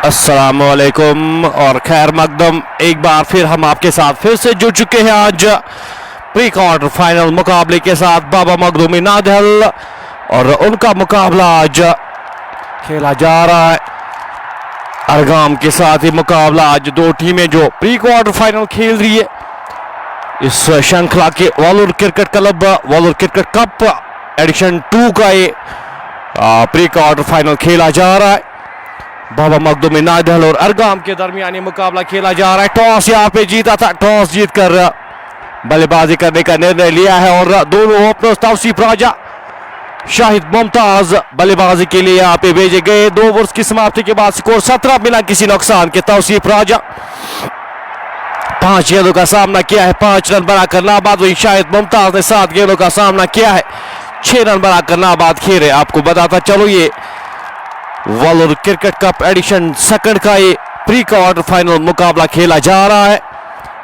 अस्सलामुअलैकुम और खैर मकदम। एक बार फिर हम आपके साथ फिर से जुड़ चुके हैं आज प्री क्वार्टर फाइनल मुकाबले के साथ। बाबा मखदूम नादहल और उनका मुकाबला आज खेला जा रहा है अरगाम के साथ। ही मुकाबला आज दो टीमें जो प्री क्वार्टर फाइनल खेल रही है इस श्रृंखला के Waller cricket club Waller cricket cup edition 2 का ये प्री क्वार्टर फाइनल खेला जा रहा है। बाबा मखदूम नादहल और अरगाम के दरमियान मुकाबला खेला जा रहा है। टॉस यहाँ पे जीता था, टॉस जीतकर बल्लेबाजी करने का निर्णय लिया है और दोनों ओपनर्स तौसीफ राजा शाहिद मुमताज बल्लेबाजी के लिए यहाँ पे भेजे गए। 2 ओवर्स की समाप्ति के बाद स्कोर 17 बिना किसी नुकसान के। तौसीफ राजा 5 गेंदों का सामना किया है, 5 रन बनाकर नाबाद। वही शाहिद मुमताज ने 7 गेंदों का सामना किया है, 6 रन बनाकर नाबाद खेले। आपको बताता चलो ये वॉलर क्रिकेट कप एडिशन 2 का ये प्री क्वार्टर फाइनल मुकाबला खेला जा रहा है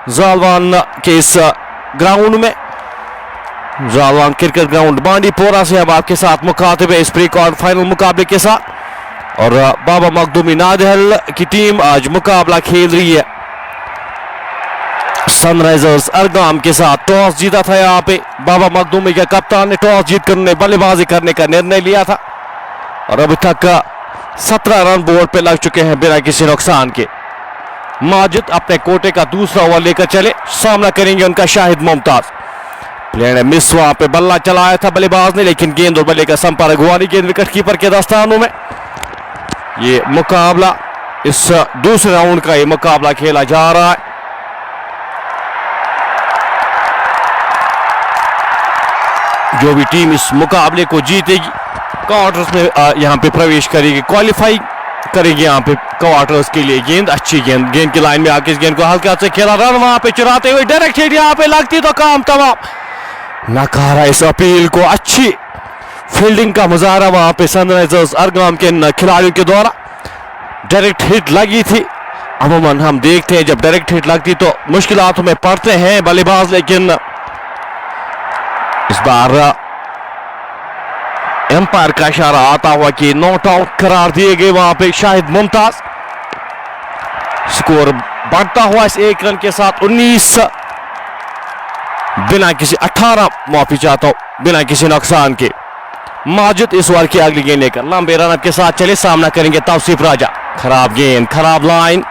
जालवान के इस ग्राउंड में। जालवान क्रिकेट ग्राउंड बांडीपोरा से अब आपके साथ मुखातिब है इस प्री क्वार्टर फाइनल मुकाबले के साथ। और बाबा मखदूम नादहल की टीम आज मुकाबला खेल रही है सनराइजर्स अरगाम के साथ। टॉस जीता था यहाँ पे बाबा मखदूम के कप्तान ने, टॉस जीतकर बल्लेबाजी करने का निर्णय लिया था और अभी तक 17 रन बोर्ड पे लग चुके हैं बिना किसी नुकसान के। माजिद अपने कोटे का दूसरा ओवर लेकर चले, सामना करेंगे उनका शाहिद मुमताज। प्लेयर ने मिस वहां पे बल्ला चलाया था बल्लेबाज ने, लेकिन गेंद और बल्ले का संपर्क हुआ नहीं। गेंद विकेट कीपर के दस्तानों में। ये मुकाबला इस दूसरे राउंड का ये मुकाबला खेला जा रहा है। जो भी टीम इस मुकाबले को जीतेगी क्वार्टर्स में यहाँ पे प्रवेश करेगी, क्वालिफाई करेगी यहाँ पे क्वार्टर्स के लिए। गेंद अच्छी गेंद की लाइन में आके इस गेंद को हल्का से खेला, रन वहां पे चुराते हुए डायरेक्ट हिट यहाँ पे लगती तो काम तमाम। नकारा इस अपील को, अच्छी फील्डिंग का मुजाहरा वहां पे सनराइजर्स अरगाम के खिलाड़ियों के द्वारा। डायरेक्ट हिट लगी थी। अमूमन हम देखते हैं जब डायरेक्ट हिट लगती तो मुश्किलातों में पड़ते हैं बल्लेबाज, लेकिन इस बार एम्पायर का इशारा आता हुआ कि नॉट आउट करार दिए गए वहां पे शाहिद मुमताज। स्कोर बढ़ता हुआ इस 1 रन के साथ 19 बिना किसी 18 माफी चाहता हूं बिना किसी नुकसान के। माजिद इस ओवर की अगली गेंद लेकर लंबे रन के साथ चले, सामना करेंगे तौसीफ राजा। खराब गेंद, खराब लाइन,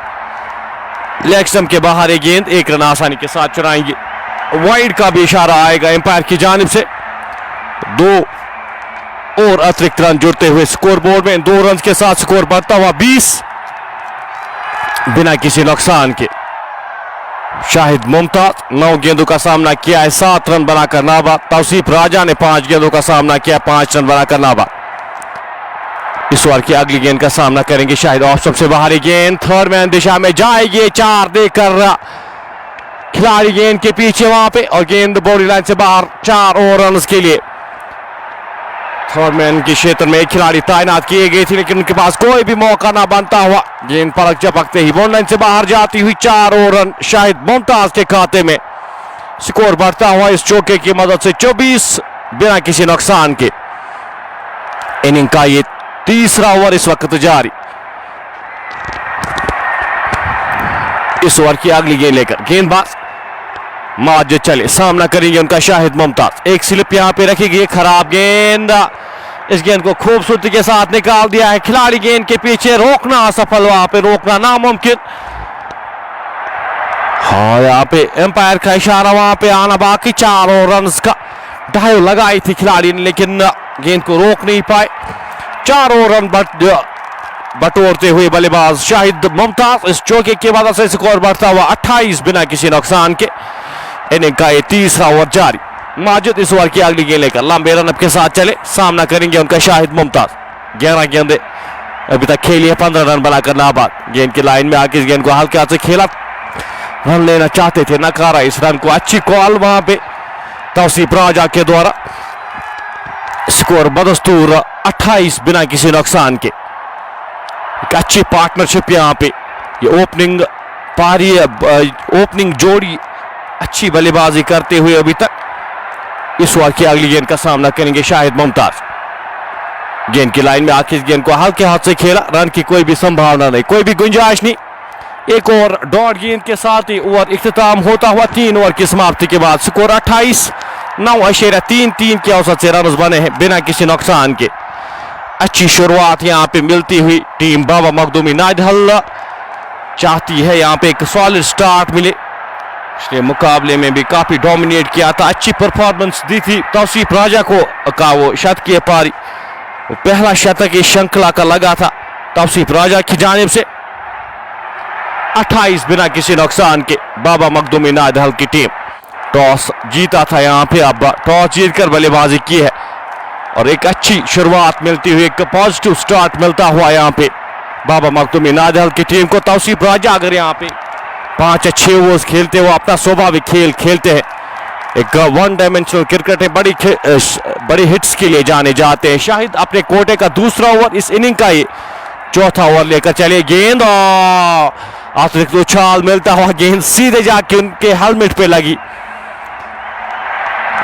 लेग स्टंप के बाहर एक गेंद, 1 रन आसानी के साथ चुराएंगे। वाइड का भी इशारा आएगा एम्पायर की जानिब से। 2 और अतिरिक्त रन जुड़ते हुए स्कोर बोर्ड में 2 रन के साथ स्कोर बढ़ता हुआ 20 बिना किसी नुकसान के। शाहिद मुमताज 9 गेंदों का सामना किया है, 7 रन बनाकर नाबाद। तौसीफ राजा ने 5 गेंदों का सामना किया, 5 रन बनाकर नाबाद। इस ओवर की अगली गेंद का सामना करेंगे शाहिद। ऑफ स्टंप से बाहरी गेंद थर्ड मैन दिशा में जाएगी, 4 देकर खिलाड़ी गेंद के पीछे वहां पे और गेंद बाउंड्री लाइन से बाहर। 4 और रन के लिए थर्ड मैन के क्षेत्र में एक खिलाड़ी तैनात किए गए थे, लेकिन उनके पास कोई भी मौका ना बनता हुआ गेंद पलक झपकते ही बाउंड्री लाइन से बाहर जाती हुई 4 और रन शाहिद मुमताज के खाते में। स्कोर बढ़ता हुआ इस चौके की मदद से 24 बिना किसी नुकसान के। इनिंग का ये तीसरा ओवर इस वक्त जारी। इस ओवर की अगली गेंद लेकर गेंदबाज माजिद चले, सामना करेंगे उनका शाहिद मुमताज। एक स्लिप यहां पे रखी गई, खराब गेंद। इस गेंद को खूबसूरती के साथ निकाल दिया है खिलाड़ी गेंद के पीछे। रोकना असफल, वहां पे रोकना नामुमकिन। हाँ यहाँ पे एम्पायर का इशारा वहां पे आना बाकी। 4 और रन का डाइव लगाई थी खिलाड़ी ने, लेकिन गेंद को रोक नहीं पाए। 4 और रन बटोरते हुए बल्लेबाज शाहिद मुमताज। इस चौके की वजह से स्कोर बढ़ता हुआ 28 बिना किसी नुकसान के। इनिंग का ये तीसरा ओवर जारी। माजिद इस ओवर की अगली गेंद लेकर लंबे रन के साथ चले, सामना करेंगे उनका शाहिद मुमताज। 11 गेंदें अभी तक खेली है, 15 रन बनाकर नाबाद। गेंद की लाइन में आके इस गेंद को हल्के हाथ से खेला, रन लेना चाहते थे, नकारा इस रन को। अच्छी कॉल वहां पे तौसीफ राजा के द्वारा। स्कोर बदस्तूर 28 बिना किसी नुकसान के। एक अच्छी पार्टनरशिप यहाँ पे, ये ओपनिंग पारी ओपनिंग जोड़ी अच्छी बल्लेबाजी करते हुए अभी तक। इस ओवर की अगली गेंद का सामना करेंगे शाहिद मुमताज। गेंद की लाइन में आके इस गेंद को हल्के हाथ से खेला, रन की कोई भी संभावना नहीं, कोई भी गुंजाइश नहीं। एक और डॉट गेंद के साथ ही ओवर इख्तिताम होता हुआ 3 ओवर की समाप्ति के बाद स्कोर 28-9.33 के औसत से रन बने हैं बिना किसी नुकसान के। अच्छी शुरुआत यहाँ पे मिलती हुई टीम बाबा मखदूमी नादिहल चाहती है यहाँ पे एक सॉलिड स्टार्ट मिले। पिछले मुकाबले में भी काफी डोमिनेट किया था, अच्छी परफॉर्मेंस दी थी तौसीफ राजा को का वो शतकीय पारी, वो पहला शतक इस श्रृंखला का लगा था तौसीफ राजा की जानिब से। 28 बिना किसी नुकसान के बाबा मखदूमी नादिहल की टीम टॉस जीता था यहाँ पे, अब टॉस जीतकर बल्लेबाजी की है और एक अच्छी शुरुआत मिलती हुई, एक पॉजिटिव स्टार्ट मिलता हुआ यहाँ पे बाबा मखदूमी नादिहल की टीम को। तौसीफ राजा अगर यहाँ पे 5 अच्छे ओवर्स खेलते हुए अपना स्वाभाविक खेल खेलते हैं, एक वन डायमेंशनल क्रिकेट है, बड़ी हिट्स के लिए जाने जाते हैं। शाहिद अपने कोटे का दूसरा ओवर, इस इनिंग का ही चौथा ओवर लेकर चले। गेंद अतिरिक्त उछाल मिलता हुआ, गेंद सीधे जाके उनके हेलमेट पे लगी।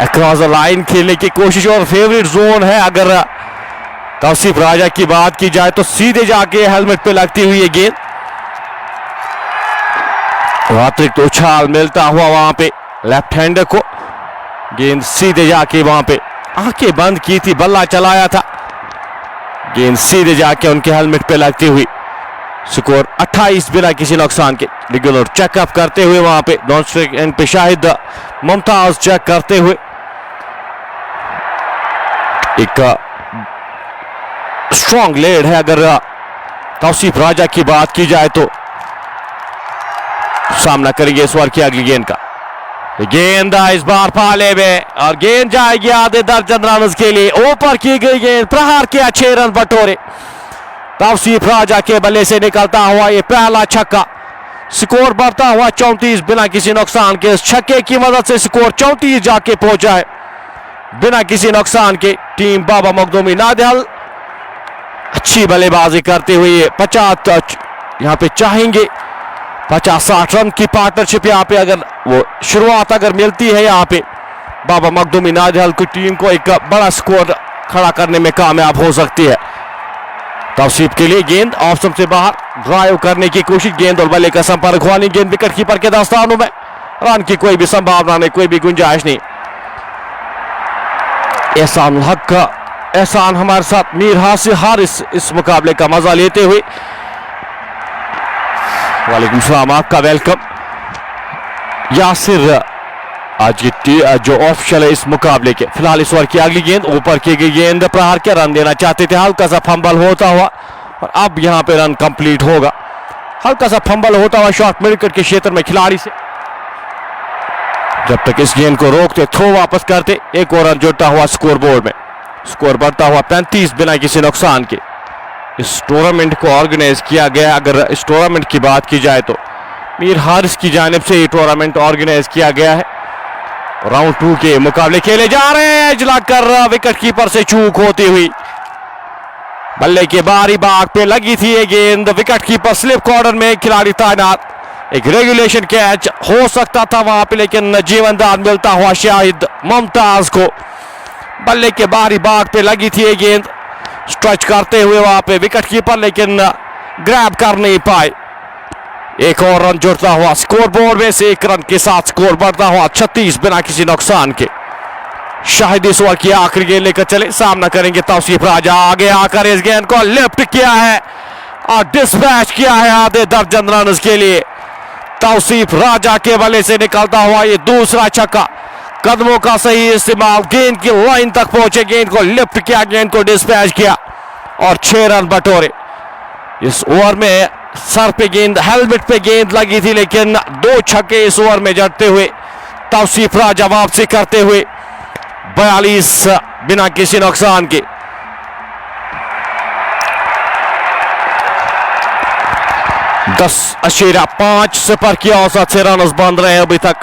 अक्रॉस द लाइन खेलने की कोशिश और फेवरेट जोन है अगर तौसीफ राजा की बात की जाए तो सीधे जाके हेलमेट पे लगती हुई ये गेंद, अतिरिक्त उछाल मिलता हुआ वहां पे लेफ्ट हैंडर को, गेंद सीधे जाके वहां पे आंखें बंद की थी, बल्ला चलाया था, गेंद सीधे जाके उनके हेलमेट पे लगती हुई। स्कोर 28 बिना किसी नुकसान के। रेगुलर चेकअप करते हुए वहां पे नॉन स्ट्राइक एंड पे शाहिद मुमताज चेक करते हुए, एक स्ट्रॉन्ग लेड है अगर तौसीफ राजा की बात की जाए तो। सामना करेंगे इस ओवर की अगली गेंद का, गेंद इस बार पाले में और गेंद जाएगी आधे दर्जन रन के लिए। ऊपर की गई गेंद, प्रहार किया 6 रन बटोरे तौसीफ राजा के बल्ले से निकलता हुआ ये पहला छक्का। स्कोर बढ़ता हुआ 34 बिना किसी नुकसान के। इस छक्के की मदद से स्कोर 34 जाके पहुंचा है बिना किसी नुकसान के। टीम बाबा मखदूमी नादिहल अच्छी बल्लेबाजी करते हुए 50 यहाँ पे चाहेंगे 50-60 रन की पार्टनरशिप यहाँ पे अगर वो शुरुआत अगर मिलती है यहाँ पे बाबा मखदूमी नादिहल की टीम को एक बड़ा स्कोर खड़ा करने में कामयाब हो सकती है। तौसीफ के लिए गेंद ऑप्शन से बाहर ड्राइव करने की कोशिश, गेंद और बल्ले का संपर्क हुआ नहीं, गेंद विकेट कीपर के दस्तानों में, रन की कोई भी संभावना नहीं, कोई भी गुंजाइश नहीं। एहसान हक का एहसान हमारे साथ मीर हारिस इस मुकाबले का मजा लेते हुए। वालेकुम सलाम, आपका वेलकम। यासिर आज की जो ऑफिशियल है इस मुकाबले के। फिलहाल इस ओवर की अगली गेंद, ऊपर की गई गेंद, प्रहार के रन देना चाहते थे, हल्का सा फंबल होता हुआ और अब यहां पे रन कंप्लीट होगा। हल्का सा फंबल होता हुआ शॉट मिडविकेट के क्षेत्र में खिलाड़ी से, जब तक इस गेंद को रोकते थ्रो वापस करते, एक और रन जुड़ता हुआ स्कोर बोर्ड में। स्कोर बढ़ता हुआ 35 बिना किसी नुकसान के। इस टूर्नामेंट को ऑर्गेनाइज किया गया, अगर इस टूर्नामेंट की बात की जाए तो मीर हारिस की जानिब से ये टूर्नामेंट ऑर्गेनाइज किया गया है। राउंड 2 के मुकाबले खेले जा रहे हैं, जलाकर विकेट कीपर से चूक होती हुई, बल्ले के बारी बाग पे लगी थी ये गेंद, विकेट कीपर स्लिप कॉर्नर में खिलाड़ी तैनात, एक रेगुलेशन कैच हो सकता था वहां पे लेकिन जीवनदान मिलता हुआ शाहिद मुमताज को। बल्ले के बारी बाग पे लगी थी ये गेंद, स्ट्रेच करते हुए वहां पे विकेट कीपर लेकिन ग्रैब कर नहीं पाए। एक और रन जुड़ता हुआ स्कोर बोर्ड में से, 1 रन के साथ स्कोर बढ़ता हुआ 36 बिना किसी नुकसान के। शाहिद इस ओवर की आखिरी गेंद लेकर चले, सामना करेंगे तौसीफ राजा। आगे आकर इस गेंद को लिफ्ट किया है और डिस्पैच किया है आधे दर्जन रन के लिए। तौसीफ राजा के बल्ले से निकलता हुआ ये दूसरा छक्का, कदमों का सही इस्तेमाल, गेंद की लाइन तक पहुंचे, गेंद को लिफ्ट किया, गेंद को डिस्पैच किया और 6 रन बटोरे। इस ओवर में सर पे गेंद, हेलमेट पे गेंद लगी थी लेकिन 2 छक्के इस ओवर में जड़ते हुए तौसीफ राजा वापसी करते हुए 42 बिना किसी नुकसान के। दस 10.5 की औसत से रन बंद रहे अभी तक।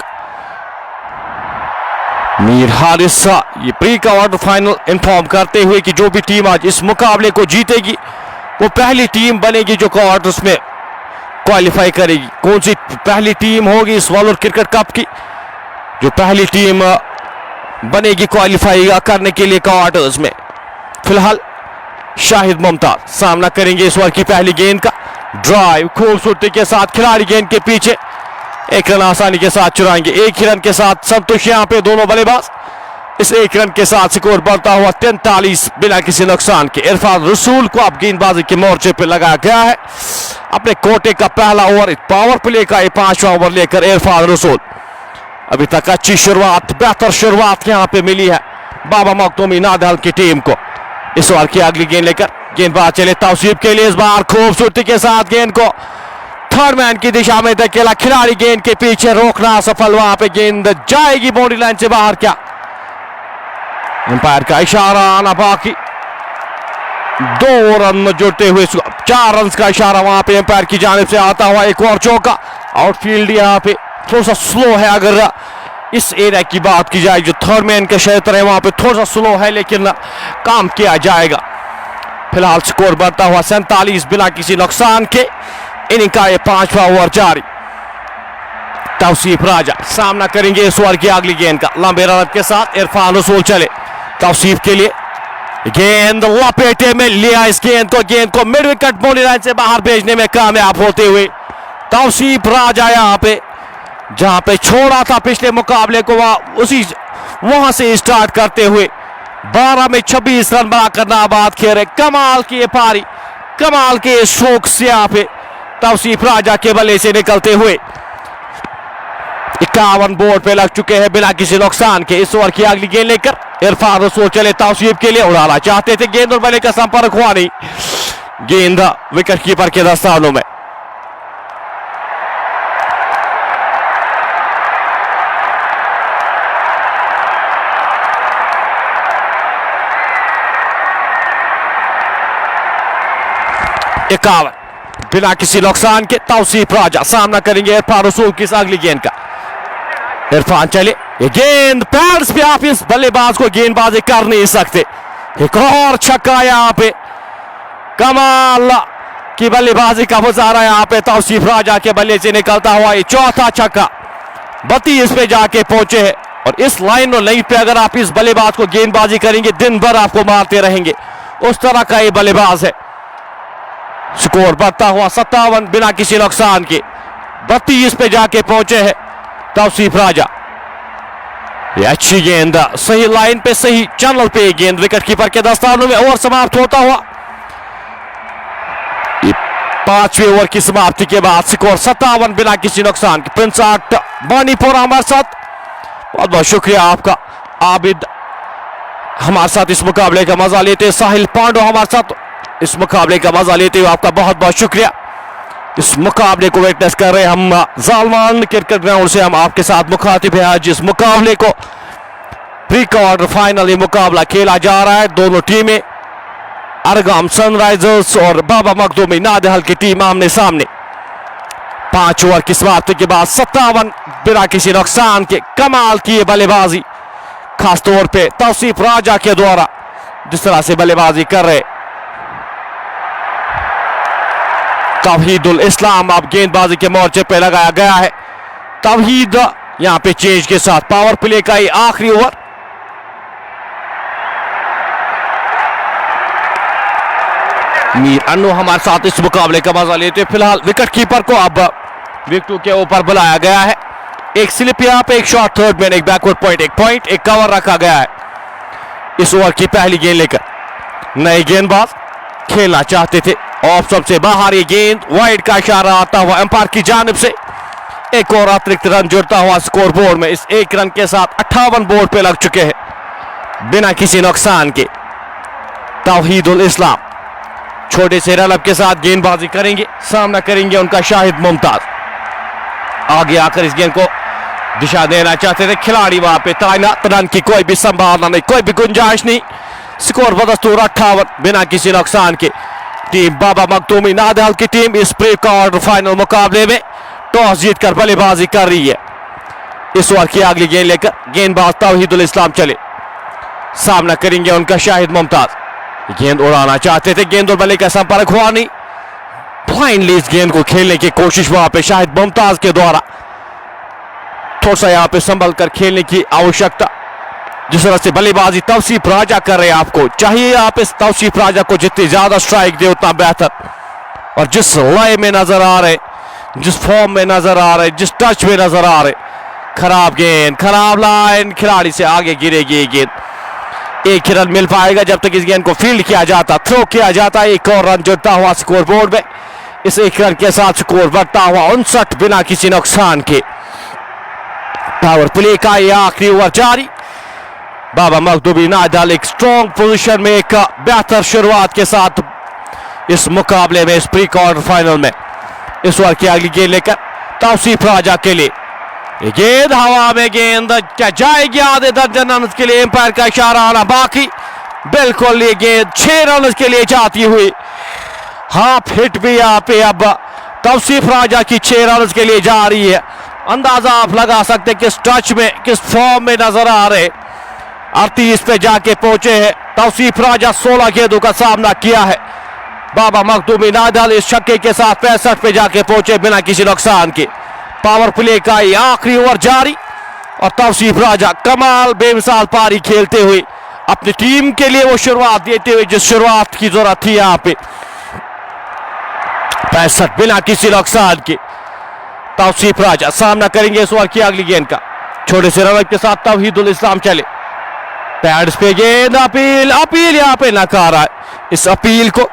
मीर हारिस ये प्री क्वार्टर फाइनल इन्फॉर्म करते हुए कि जो भी टीम आज इस मुकाबले को जीतेगी वो पहली टीम बनेगी जो क्वार्टर्स में क्वालिफाई करेगी। कौन सी पहली टीम होगी इस वर्ल्ड क्रिकेट कप की जो पहली टीम बनेगी क्वालिफाई करने के लिए क्वार्टर्स में? फिलहाल शाहिद मुमताज सामना करेंगे इस ओवर की पहली गेंद का। ड्राइव खूबसूरती के साथ खिलाड़ी गेंद के पीछे, एक रन आसानी के साथ चुराएंगे। एक ही रन के साथ संतुष्ट यहां पे दोनों बल्लेबाज। इस एक रन के साथ स्कोर बढ़ता हुआ 43 बिना किसी नुकसान के। इरफान रसूल को अब गेंदबाजी के मोर्चे पे लगाया गया है। अपने कोटे का पहला ओवर, पावर प्ले का 5वां ओवर लेकर इरफान रसूल। अभी तक अच्छी शुरुआत, बेहतर शुरुआत यहां पे मिली है बाबा मखदूमी नादहल की टीम को। इस ओवर की अगली गेंद लेकर गेंदबाज चले तौसीफ के लिए। इस बार खूबसूरती के साथ गेंद को थर्ड मैन की दिशा में धकेला, खिलाड़ी गेंद के पीछे रोकना सफल। वहां पे गेंद जाएगी बाउंड्री लाइन से बाहर। क्या अंपायर का इशारा आना बाकी, 2 रन जुड़ते हुए 4 रन का इशारा वहां पे अंपायर की जानिब से आता हुआ। एक और चौका। आउटफील्ड यहां पे थोड़ा सा स्लो है। अगर इस एरिया की बात की जाए जो थर्ड मैन के क्षेत्र है वहां पे थोड़ा सा स्लो है, लेकिन काम किया जाएगा। फिलहाल स्कोर बढ़ता हुआ 47 बिना किसी नुकसान के। इनिंग का 5वां ओवर जारी। तौसीफ राजा सामना करेंगे इस ओवर की अगली गेंद का। लंबे रन के साथ इरफान रसूल चले तौसीफ के लिए। गेंद लपेटे में लिया इस गेंद को मिड विकेट बाउंड्री लाइन से बाहर भेजने में कामयाब होते हुए तौसीफ राजा यहां पे जहां पे छोड़ा था पिछले मुकाबले को वहां से स्टार्ट करते हुए 12 में 26 रन बनाकर नाबाद खेले। कमाल की पारी, कमाल के शौक से यहां पे तौसीफ राजा के बल्ले से निकलते हुए 51 बोर्ड पे लग चुके हैं बिना किसी नुकसान के। इस ओवर की अगली गेंद लेकर इरफान रसूल चले तौसीफ के लिए। उड़ाना चाहते थे, गेंद और बल्ले का संपर्क हुआ नहीं। गेंद विकेट कीपर के दस्तानों में। बिना किसी नुकसान के तौसीफ राजा सामना करेंगे इरफान रसूल की इस अगली गेंद का। इरफान चले, ये गेंद पैड्स पे आप इस बल्लेबाज को गेंदबाजी कर नहीं सकते। एक और छक्का यहां पे, कमाल की बल्लेबाजी का मुजाहरा यहां पे तौसीफ राजा के बल्ले से निकलता हुआ। ये चौथा छक्का 32 पे जाके पहुंचे हैं। और इस लाइन और लाइन पे अगर आप इस बल्लेबाज को गेंदबाजी करेंगे दिन भर आपको मारते रहेंगे, उस तरह का ये बल्लेबाज है। स्कोर बढ़ता हुआ 57 बिना किसी नुकसान के। 32 पे जाके पहुंचे हैं तौसीफ राजा। ये अच्छी गेंद, सही लाइन पे, सही चैनल पे गेंद विकेट कीपर के दस्तानों में। ओवर समाप्त होता हुआ 5वें ओवर की समाप्ति के बाद स्कोर 57 बिना किसी नुकसान के। प्रिंस आर्ट बानीपुर हमारे साथ, बहुत बहुत शुक्रिया आपका। आबिद हमारे साथ इस मुकाबले का मजा लेते, साहिल पांडो हमारे साथ इस मुकाबले का मजा लेते हुए आपका बहुत बहुत शुक्रिया। इस मुकाबले को विटनेस कर रहे हम जालमान क्रिकेट ग्राउंड से हम आपके साथ मुखातिब हैं। जिस मुकाबले को प्री क्वार्टर फाइनल ये मुकाबला खेला जा रहा है, दोनों टीमें अरगाम सनराइजर्स और बाबा मखदूमी नादहल की टीम आमने सामने। 5 ओवर की समाप्ति के बाद 57 बिना किसी नुकसान के। कमाल की ये बल्लेबाजी, खासतौर पे तौसीफ राजा के द्वारा जिस तरह से बल्लेबाजी कर रहे। तौहीदुल इस्लाम अब गेंदबाजी के मोर्चे पे लगाया गया है। तौहीद यहां पे चेंज के साथ पावर प्ले का आखिरी ओवर। मीर अन्नू हमारे साथ इस मुकाबले का मजा लेते। फिलहाल विकेट कीपर को अब विकेटों के ऊपर बुलाया गया है। एक स्लिप यहां पे, एक शॉट थर्ड मैन, एक बैकवर्ड पॉइंट, एक कवर रखा गया है। इस ओवर की पहली गेंद लेकर नए गेंदबाज खेलना चाहते थे। ऑफ सबसे बाहर ये गेंद, वाइड का इशारा आता हुआ अंपायर की जानिब से। एक और अतिरिक्त रन जुड़ता हुआ स्कोर बोर्ड में। इस एक रन के साथ 58 बोर्ड पे लग चुके हैं बिना किसी नुकसान के। तौहीदुल इस्लाम छोटे से रनअप के साथ गेंदबाजी करेंगे, सामना करेंगे उनका शाहिद मुमताज। आगे आकर इस गेंद को दिशा देना चाहते थे खिलाड़ी, वहां पे तैनात, रन की कोई भी संभावना नहीं, कोई भी गुंजाइश नहीं। स्कोर बदस्तूर 58 बिना किसी नुकसान के। टीम बाबा मखदूमी नादहल की टीम इस प्री क्वार्टर फाइनल मुकाबले में टॉस जीतकर बल्लेबाजी कर रही है। इस ओवर की अगली गेंद लेकर गेंदबाज तौहीदुल इस्लाम चले, सामना करेंगे उनका शाहिद मुमताज। गेंद उड़ाना चाहते थे, गेंद और बल्ले का संपर्क हुआ नहीं। ब्लाइंडली इस गेंद को खेलने की कोशिश वहां पे शाहिद मुमताज के द्वारा। थोड़ा सा यहां पे संभल कर खेलने की आवश्यकता। जिस तरह से बल्लेबाजी तौसीफ राजा कर रहे हैं, आपको चाहिए आप इस तौसीफ राजा को जितनी ज्यादा स्ट्राइक दे उतना बेहतर। और जिस लय में नजर आ रहे, जिस फॉर्म में नजर आ रहे, जिस टच में नजर आ रहे, खराब गेंद, खराब लाइन, खिलाड़ी से आगे गिरेगी ये गेंद। एक ही रन मिल पाएगा जब तक इस गेंद को फील्ड किया जाता, थ्रो किया जाता। एक और रन जुड़ता हुआ स्कोर बोर्ड में। इस एक रन के साथ स्कोर बढ़ता हुआ 59 बिना किसी नुकसान के। पावर प्ले का ये आखिरी ओवर जारी। बाबा मखदूमी नादल एक स्ट्रॉन्ग पोजीशन में, एक बेहतर शुरुआत के साथ इस मुकाबले में, इस प्री क्वार्टर फाइनल में। इस ओवर की अगली गेंद लेकर तौसीफ राजा के लिए, गेंद हवा में, गेंद क्या जाएगी आधे दर्जन रन के लिए। एम्पायर का इशारा आना बाकी, बिल्कुल ये गेंद 6 रन के लिए जाती हुई। हाफ हिट भी यहाँ पे अब तौसीफ राजा की 6 रन के लिए जा रही है। अंदाजा आप लगा सकते किस टच में, किस फॉर्म में नजर आ रहे। 38 पे जाके पहुंचे हैं तौसीफ राजा। 16 गेंदों का सामना किया है बाबा मखदूमी नादल। इस छक्के के साथ 65 पे जाके पहुंचे बिना किसी नुकसान के। पावर प्ले का ये आखिरी ओवर जारी और तौसीफ राजा कमाल बेमिसाल पारी खेलते हुए अपनी टीम के लिए वो शुरुआत देते हुए जिस शुरुआत की जरूरत थी यहाँ पे। 65 बिना किसी नुकसान के तौसीफ राजा सामना करेंगे इस ओवर की अगली गेंद का। छोटे से रन के साथ तौहीदुल इस्लाम चले, पैड्स पे गेंद, अपील, अपील यहाँ पे नकारा है। इस अपील को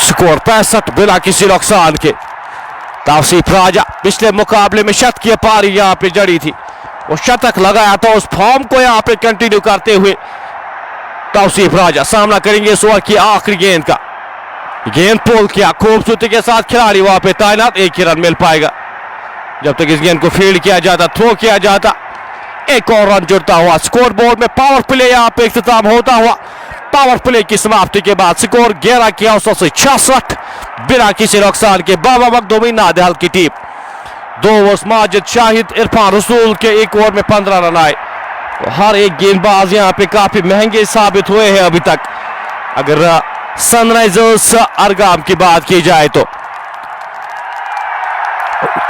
स्कोर 65 बिना किसी नुकसान के। तौसीफ राजा पिछले मुकाबले में शत की पारी यहाँ पे जड़ी थी, वो शतक लगाया तो उस फॉर्म को यहाँ पे कंटिन्यू करते हुए तौसीफ राजा सामना करेंगे इस ओवर की आखिरी गेंद का। गेंद पोल किया खूबसूरती के साथ, खिलाड़ी वहां पे तैनात। एक ही रन मिल पाएगा जब तक इस गेंद को फील्ड किया जाता, थ्रो किया जाता। एक और रन जुड़ता हुआ स्कोर बोर्ड में। पावर प्ले यहाँ पे इख्तिताम होता हुआ। पावर प्ले की समाप्ति के बाद स्कोर 11 के औसत से 66 बिना किसी नुकसान के। बाबा मखदूमी नादल की टीम 2 ओवर्स माजिद शाहिद इरफान रसूल के 1 ओवर में 15 रन आए। तो हर एक गेंदबाज यहाँ पे काफी महंगे साबित हुए हैं अभी तक। अगर सनराइजर्स अरगाम की बात की जाए तो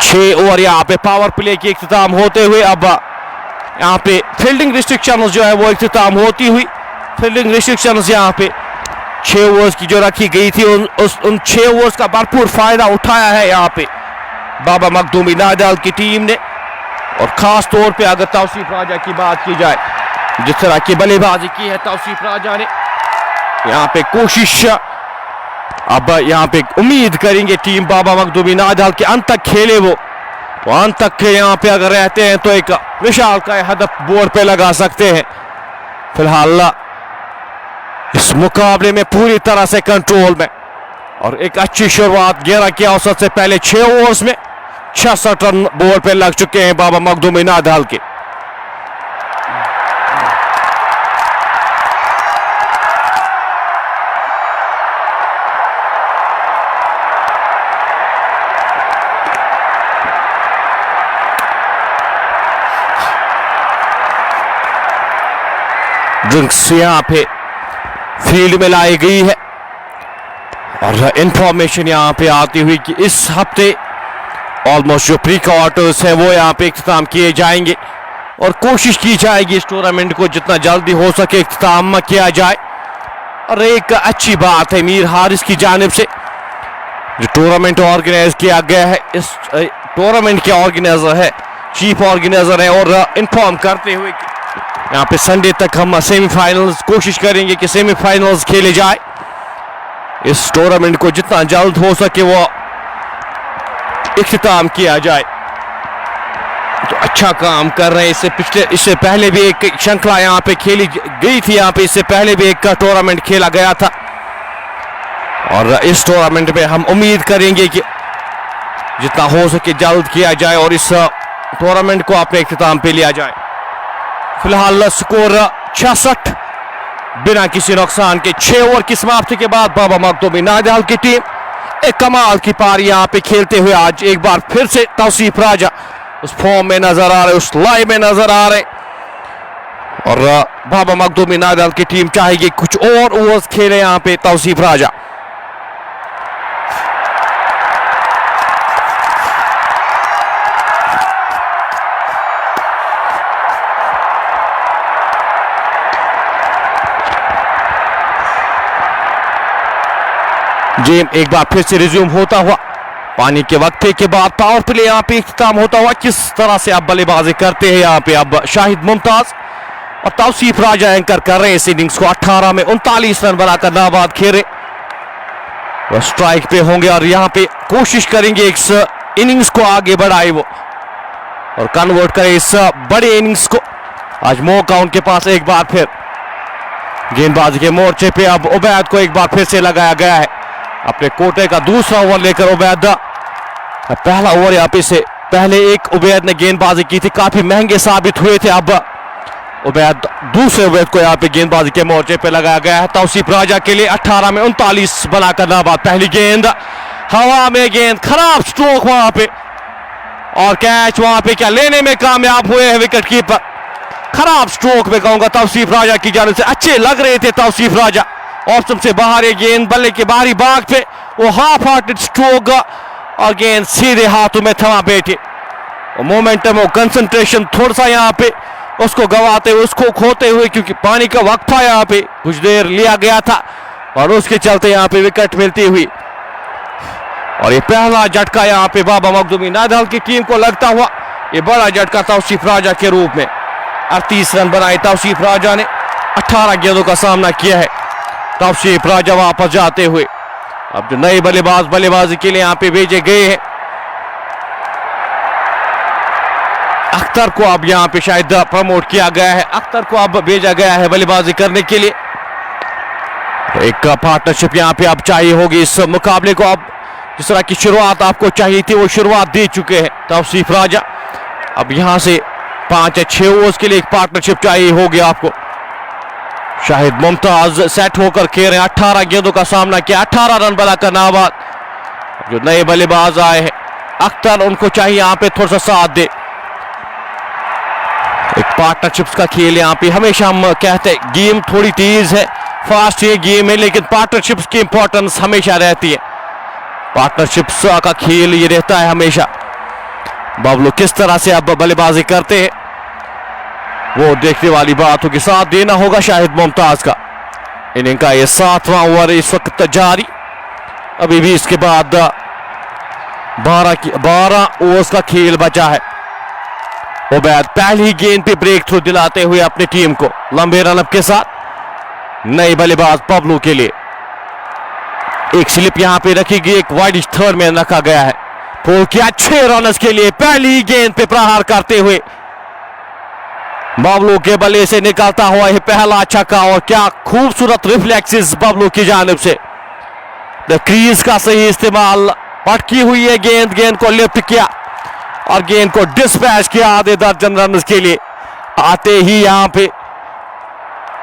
6 ओवर यहाँ पे पावर प्ले की इख्तिताम होते हुए अब यहाँ पे फील्डिंग रिस्ट्रिक्शन जो है वो इख्तिताम होती हुई। फील्डिंग रिस्ट्रिक्शन यहाँ पे 6 ओवर्स की जो रखी गई थी उन 6 ओवर्स का भरपूर फायदा उठाया है यहाँ पे बाबा मखदूमी नादल की टीम ने। और खास तौर पे अगर तौसीफ राजा की बात की जाए, जिस तरह की बल्लेबाजी की है तौसीफ राजा ने, यहाँ पे कोशिश, अब यहाँ पे उम्मीद करेंगे टीम बाबा मखदूमी नादल के अंत तक खेले। वो अंत तक के यहाँ पे अगर रहते हैं तो एक विशाल का हदफ बोर्ड पे लगा सकते हैं। फिलहाल इस मुकाबले में पूरी तरह से कंट्रोल में और एक अच्छी शुरुआत 11 के औसत से पहले 6 ओवर्स में 66 रन बोर्ड पे लग चुके हैं बाबा मखदूमी नादल के। ड्रिंक्स यहाँ पे फील्ड में लाई गई है और इंफॉर्मेशन यहाँ पे आती हुई कि इस हफ्ते ऑलमोस्ट जो प्री क्वार्टर्स है वो यहाँ पे इख्तिताम किए जाएंगे और कोशिश की जाएगी इस टूर्नामेंट को जितना जल्दी हो सके इख्तिताम किया जाए। और एक अच्छी बात है मीर हारिस की जानिब से जो टूर्नामेंट ऑर्गेनाइज किया गया है, इस टूर्नामेंट के ऑर्गेनाइजर है, चीफ ऑर्गेनाइजर है, और इन्फॉर्म करते हुए यहाँ पे संडे तक हम सेमीफाइनल्स कोशिश करेंगे कि सेमीफाइनल्स खेले जाए। इस टूर्नामेंट को जितना जल्द हो सके वो इख्तिताम किया जाए। तो अच्छा काम कर रहे हैं। इससे पहले भी एक श्रृंखला यहाँ पे खेली गई थी, यहाँ पे इससे पहले भी एक टूर्नामेंट खेला गया था और इस टूर्नामेंट में हम उम्मीद करेंगे कि जितना हो सके जल्द किया जाए और इस टूर्नामेंट को अपने इख्तिताम पे लिया जाए। फिलहाल स्कोर 66 बिना किसी नुकसान के। 6 ओवर की समाप्ति के बाद बाबा मखदूमी नादल की टीम एक कमाल की पारी यहाँ पे खेलते हुए आज एक बार फिर से तौसीफ राजा उस फॉर्म में नजर आ रहे, उस लाइन में नजर आ रहे। और बाबा मखदूमी नादल की टीम चाहेगी कुछ और ओवर्स खेले यहाँ पे तौसीफ राजा। गेम एक बार फिर से रिज्यूम होता हुआ पानी के वक्फे के बाद पावर प्ले यहाँ पे इख्तिताम होता हुआ। किस तरह से आप बल्लेबाजी करते हैं यहाँ पे अब शाहिद मुमताज और तौसीफ राजा एंकर कर रहे हैं इस इनिंग्स को। 18 में 39 रन बनाकर नाबाद खेरे वो स्ट्राइक पे होंगे और यहाँ पे कोशिश करेंगे इस इनिंग्स को आगे बढ़ाए वो और कन्वर्ट करे इस बड़े इनिंग्स को। आज मौका उनके पास एक बार फिर गेंदबाजी के मोर्चे पे अब उबैद को एक बार फिर से लगाया गया है अपने कोटे का दूसरा ओवर लेकर। उबैद पहला ओवर यहाँ पे से पहले एक उबैद ने गेंदबाजी की थी, काफी महंगे साबित हुए थे। अब उबैद दूसरे उबैद को यहाँ पे गेंदबाजी के मोर्चे पे लगाया गया है तौसीफ राजा के लिए। 18 में 39 बनाकर नाबाद। पहली गेंद हवा में, गेंद खराब स्ट्रोक वहां पे और कैच वहां पे क्या लेने में कामयाब हुए हैं विकेट कीपर। खराब स्ट्रोक में कहूंगा तौसीफ राजा की जानिब से, अच्छे लग रहे थे तौसीफ राजा ऑप्शन से बाहर। ये गेंद बल्ले के बाहरी भाग पे वो हाफ हार्टेड स्ट्रोक और गेंद सीधे हाथों में थमा बैठे। मोमेंटम और कंसंट्रेशन थोड़ा सा यहाँ पे उसको गवाते हुए, उसको खोते हुए, क्योंकि पानी का वक्फा यहाँ पे कुछ देर लिया गया था और उसके चलते यहाँ पे विकेट मिलती हुई। और ये पहला झटका यहाँ पे बाबा मखदूमी नादल की टीम को लगता हुआ ये बड़ा झटका तौसीफ राजा के रूप में। 38 रन बनाए तौसीफ राजा ने, 18 गेंदों का सामना किया है। तौसीफ राजा वापस जाते हुए अब जो नए बल्लेबाज बल्लेबाजी के लिए यहाँ पे भेजे गए हैं, अख्तर को अब यहाँ पे शायद प्रमोट किया गया है। अख्तर को अब भेजा गया है बल्लेबाजी करने के लिए। एक पार्टनरशिप यहाँ पे अब चाहिए होगी इस मुकाबले को। अब जिस तरह की शुरुआत आपको चाहिए थी वो शुरुआत दे चुके हैं तौसीफ राजा। अब यहाँ से 5 या 6 ओवर्स के लिए एक पार्टनरशिप चाहिए होगी आपको। शाहिद मुमताज सेट होकर खेल रहे हैं, 18 गेंदों का सामना किया, 18 रन बनाकर नाबाद। जो नए बल्लेबाज आए हैं अख्तर, उनको चाहिए यहाँ पे थोड़ा सा साथ दे। एक पार्टनरशिप्स का खेल यहाँ पे हमेशा हम कहते हैं गेम थोड़ी तेज है, फास्ट ये गेम है, लेकिन पार्टनरशिप्स की इंपॉर्टेंस हमेशा रहती है। पार्टनरशिप्स का खेल ये रहता है हमेशा। बबलू किस तरह से अब बल्लेबाजी करते हैं वो देखने वाली बात होगी। साथ देना होगा शाहिद मुमताज का। इनिंग का ये 7वां ओवर इस वक्त जारी। अभी भी इसके बाद 12 ओवर्स का खेल बचा है। उबैद पहली गेंद पे ब्रेक थ्रू दिलाते हुए अपनी टीम को लंबे रनअप के साथ। नए बल्लेबाज बबलू के लिए एक स्लिप यहां पे रखी गई, एक वाइड थर्ड में रखा गया है। पुल किया 6 रनर्स के लिए। पहली गेंद पे प्रहार करते हुए बबलू के बल्ले से निकलता हुआ यह पहला छक्का और क्या खूबसूरत रिफ्लेक्सेस बबलू की जानिब से। क्रीज का सही इस्तेमाल, पटकी हुई है गेंद, गेंद को लिफ्ट किया और गेंद को डिस्पैच किया आधे दर्जन रन के लिए। आते ही यहां पे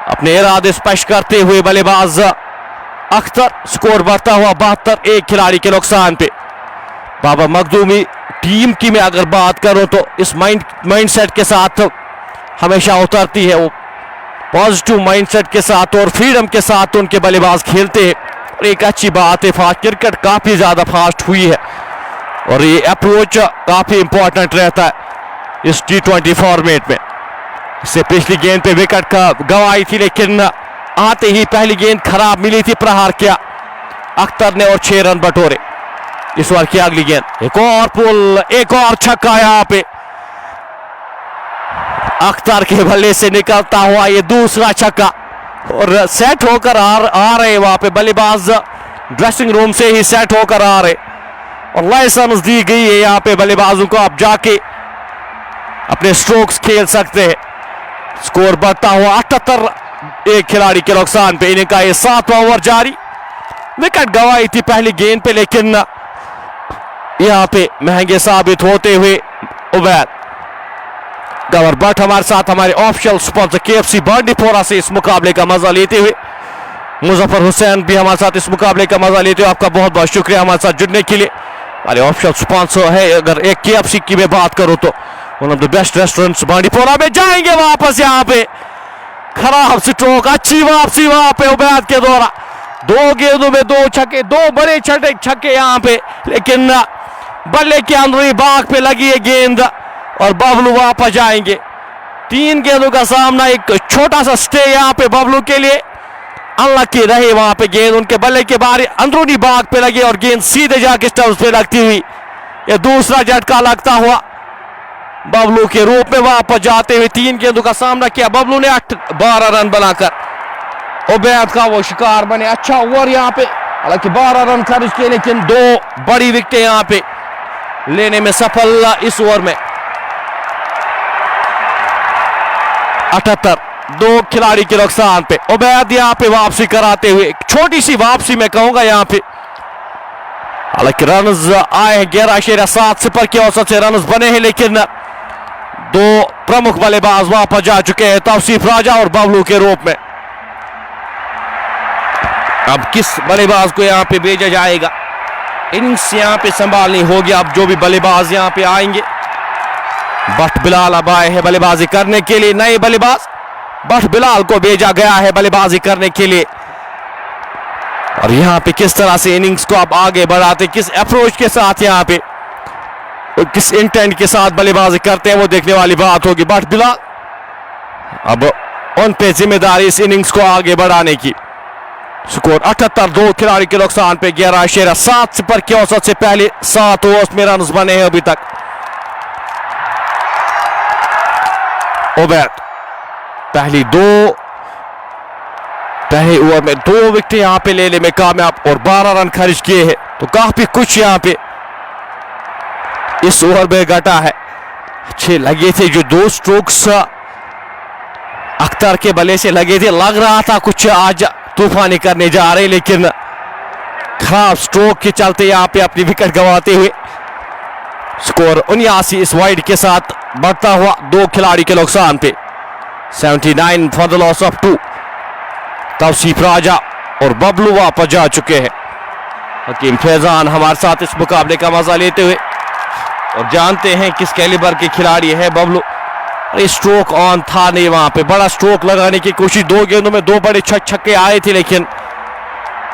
अपने इरादे स्पष्ट करते हुए बल्लेबाज अख्तर, स्कोर बढ़ता हुआ 72, एक खिलाड़ी के नुकसान पे। बाबा मखदूमी टीम की मैं अगर बात करूं तो इस माइंडसेट के साथ हमेशा उतरती है, वो पॉजिटिव माइंडसेट के साथ और फ्रीडम के साथ उनके बल्लेबाज खेलते हैं। और एक अच्छी बात है, फास्ट क्रिकेट काफी ज्यादा फास्ट हुई है और ये अप्रोच काफी इंपॉर्टेंट रहता है इस T20 फॉर्मेट में। इससे पिछली गेंद पे विकेट का गवाई थी, लेकिन आते ही पहली गेंद खराब मिली थी, प्रहार किया अख्तर ने और 6 रन बटोरे। इस बार की अगली गेंद, एक और पुल, एक और छक्का यहाँ पे अख्तर के बल्ले से निकलता हुआ ये दूसरा छक्का और सेट होकर आ रहे वहां पे बल्लेबाज ड्रेसिंग रूम से ही सेट होकर आ रहे और लाइसेंस दी गई है यहाँ पे बल्लेबाजों को, आप जाके अपने स्ट्रोक्स खेल सकते हैं। स्कोर बढ़ता हुआ 78, एक खिलाड़ी के नुकसान पे। इनिंग का ये 7वां ओवर जारी। विकेट गवाई थी पहली गेंद पे, लेकिन यहाँ पे महंगे साबित होते हुए उबैद। गवर भट्ट हमारे साथ, हमारे ऑफिशियल स्पॉन्सर KFC बांडीपोरा से इस मुकाबले का मजा लेते हुए, मुजफ्फर हुसैन भी हमारे साथ इस मुकाबले का मजा लेते हुए, आपका बहुत बहुत शुक्रिया हमारे साथ जुड़ने के लिए। हमारे ऑफिशियल स्पॉन्सर है, अगर एक KFC की मैं बात करूं तो one of the best restaurants Bandipora में। जाएंगे वापस यहाँ पे, खराब स्ट्रोक, अच्छी वापसी वहां पे उबैद के द्वारा। 2 गेंदों में 2 छक्के, 2 बड़े छठे छक्के यहाँ पे, लेकिन बल्ले के अंदर बाग पे लगी है गेंद और बबलू वापस जाएंगे। 3 गेंदों का सामना, एक छोटा सा स्टे यहाँ पे बबलू के लिए। अनलकी रहे वहां पे। गेंद उनके बल्ले के बाहर अंदरूनी भाग पे लगी और गेंद सीधे जाके स्टंप्स पे लगती हुई ये दूसरा झटका लगता हुआ बबलू के रूप में वापस जाते हुए 3 गेंदों का सामना किया बबलू ने। 12 रन बनाकर उबैद का वो शिकार बने। अच्छा ओवर यहाँ पे, हालांकि 12 रन खर्च किए लेकिन 2 बड़ी विकेटें यहाँ पे लेने में सफल इस ओवर में। 78 2 खिलाड़ी के नुकसान पे उबैद यहाँ पे वापसी कराते हुए, छोटी सी वापसी मैं कहूंगा यहाँ पे। हालांकि रन्स आए हैं 11.7 सिपर के औसत से रन्स बने हैं, लेकिन 2 प्रमुख बल्लेबाज वापस जा चुके हैं तौसीफ राजा और बबलू के रूप में। अब किस बल्लेबाज को यहाँ पे भेजा जाएगा, इनिंग्स यहाँ पे संभालनी होगी। अब जो भी बल्लेबाज यहाँ पे आएंगे, बट बिलाल अब आए हैं बल्लेबाजी करने के लिए। नए बल्लेबाज बट बिलाल को भेजा गया है बल्लेबाजी करने के लिए। और यहाँ पे किस तरह से इनिंग्स को आप आगे बढ़ाते, किस अप्रोच के साथ यहाँ पे और किस इंटेंट के साथ बल्लेबाजी करते हैं, वो देखने वाली बात होगी। बट बिलाल अब उन पे जिम्मेदारी इस इनिंग्स को आगे बढ़ाने की। स्कोर 78 2 खिलाड़ी के नुकसान पे 11.7 सिपर के औसत से पहले 7 ओवर्स में रन बने हैं अभी तक। उबैद पहले ओवर में 2 विकेट यहां पे लेने में कामयाब और 12 रन खर्च किए हैं, तो काफी कुछ यहां पे इस ओवर में घटा है। अच्छे लगे थे जो 2 स्ट्रोक्स अख्तर के बल्ले से लगे थे, लग रहा था कुछ आज तूफानी करने जा रहे, लेकिन खराब स्ट्रोक के चलते यहां पे अपनी विकेट गंवाते हुए स्कोर 79 इस वाइड के साथ बढ़ता हुआ 2 खिलाड़ी के नुकसान पे। 79 for the loss of 2। Tauseef Raja और बबलू वापस जा चुके हैं। हकीम फैजान हमारे साथ इस मुकाबले का मजा लेते हुए, और जानते हैं किस कैलिबर के खिलाड़ी है बबलू। अरे स्ट्रोक ऑन था नहीं, वहां पे बड़ा स्ट्रोक लगाने की कोशिश, 2 गेंदों में 2 बड़े छक्के आए थे, लेकिन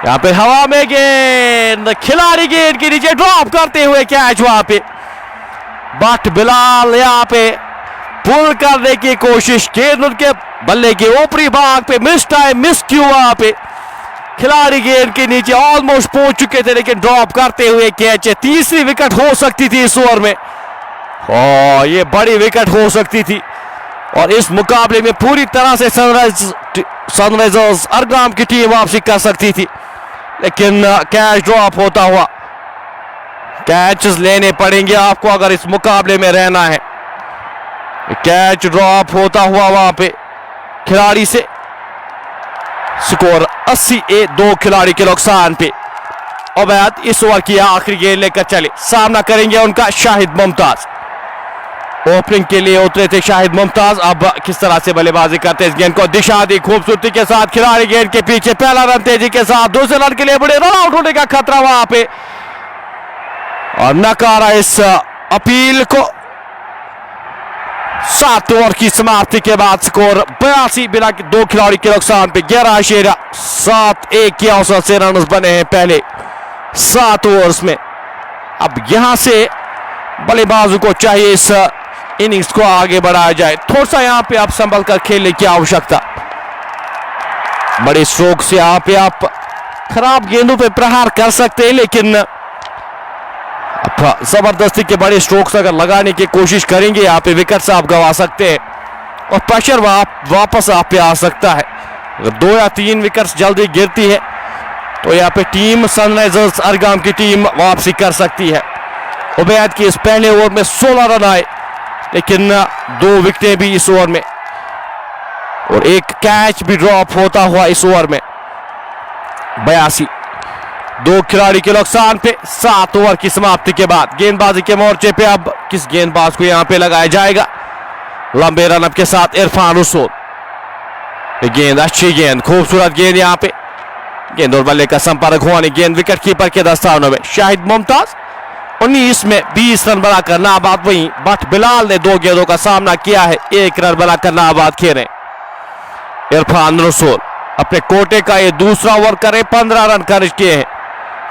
यहाँ पे हवा में गेंद खिलाड़ी गेंद के नीचे ड्रॉप करते हुए कैच वहां पे। बट बिलाल यहाँ पे पुल करने की कोशिश, गेंद उनके बल्ले के ऊपरी भाग पे मिस टाइम, मिस क्यू वहां पे खिलाड़ी गेंद के नीचे ऑलमोस्ट पहुंच चुके थे, लेकिन ड्रॉप करते हुए कैच है। तीसरी विकेट हो सकती थी इस ओवर में, और ये बड़ी विकेट हो सकती थी और इस मुकाबले में पूरी तरह से सनराइजर्स अरगाम की टीम वापसी कर सकती थी, लेकिन कैच ड्रॉप होता हुआ। कैचेस लेने पड़ेंगे आपको अगर इस मुकाबले में रहना है। कैच ड्रॉप होता हुआ वहां पे खिलाड़ी से। स्कोर 80 2 खिलाड़ी के नुकसान पे। उबैद इस ओवर की आखिरी गेंद लेकर चले, सामना करेंगे उनका शाहिद मुमताज। ओपनिंग के लिए उतरे थे शाहिद मुमताज, अब किस तरह से बल्लेबाजी करते हैं इस गेंद को दिशा दी खूबसूरती के साथ, खिलाड़ी गेंद के पीछे, पहला रन तेजी के साथ, दूसरे रन के लिए बड़े रन आउट होने का खतरा वहां पे, और नकारा इस अपील को। 7 ओवर की समाप्ति के बाद स्कोर 82 बिना 2 खिलाड़ी के नुकसान पे 11.71 के औसत से रन बने हैं पहले 7 ओवर्स में। अब यहां से बल्लेबाजों को चाहिए इस इनिंग्स को आगे बढ़ाया जाए, थोड़ा सा यहां पे आप संभल कर खेलने की आवश्यकता। बड़े स्ट्रोक से यहाँ पे आप खराब गेंदों पे प्रहार कर सकते हैं, लेकिन जबरदस्ती के बड़े स्ट्रोक्स अगर लगाने की कोशिश करेंगे यहाँ पे विकेट आप गंवा सकते हैं और प्रेशर वापस आप पे आ सकता है। अगर 2 या 3 विकेट्स जल्दी गिरती है तो यहाँ पे टीम सनराइजर्स अरगाम की टीम वापसी कर सकती है। उबैद की इस पहले ओवर में 16 रन आए, लेकिन 2 विकेटें भी इस ओवर में और एक कैच भी ड्रॉप होता हुआ इस ओवर में। 82 2 खिलाड़ी के नुकसान पे 7 ओवर की समाप्ति के बाद गेंदबाजी के मोर्चे पे अब किस गेंदबाज को यहां पे लगाया जाएगा। लंबे रनअप के साथ इरफान रसूल, गेंद अच्छी गेंद, खूबसूरत गेंद, यहां पे गेंद और बल्ले का संपर्क हुआ नहीं, गेंद विकेट कीपर के दस्तानों में। शाहिद मुमताज 19 में 20 रन बनाकर नाबाद, वहीं बट बिलाल ने 2 गेंदों का सामना किया है, 1 रन बनाकर नाबाद खेले। इरफान रसूल अपने कोटे का ये दूसरा ओवर करे, 15 रन खर्च किए हैं,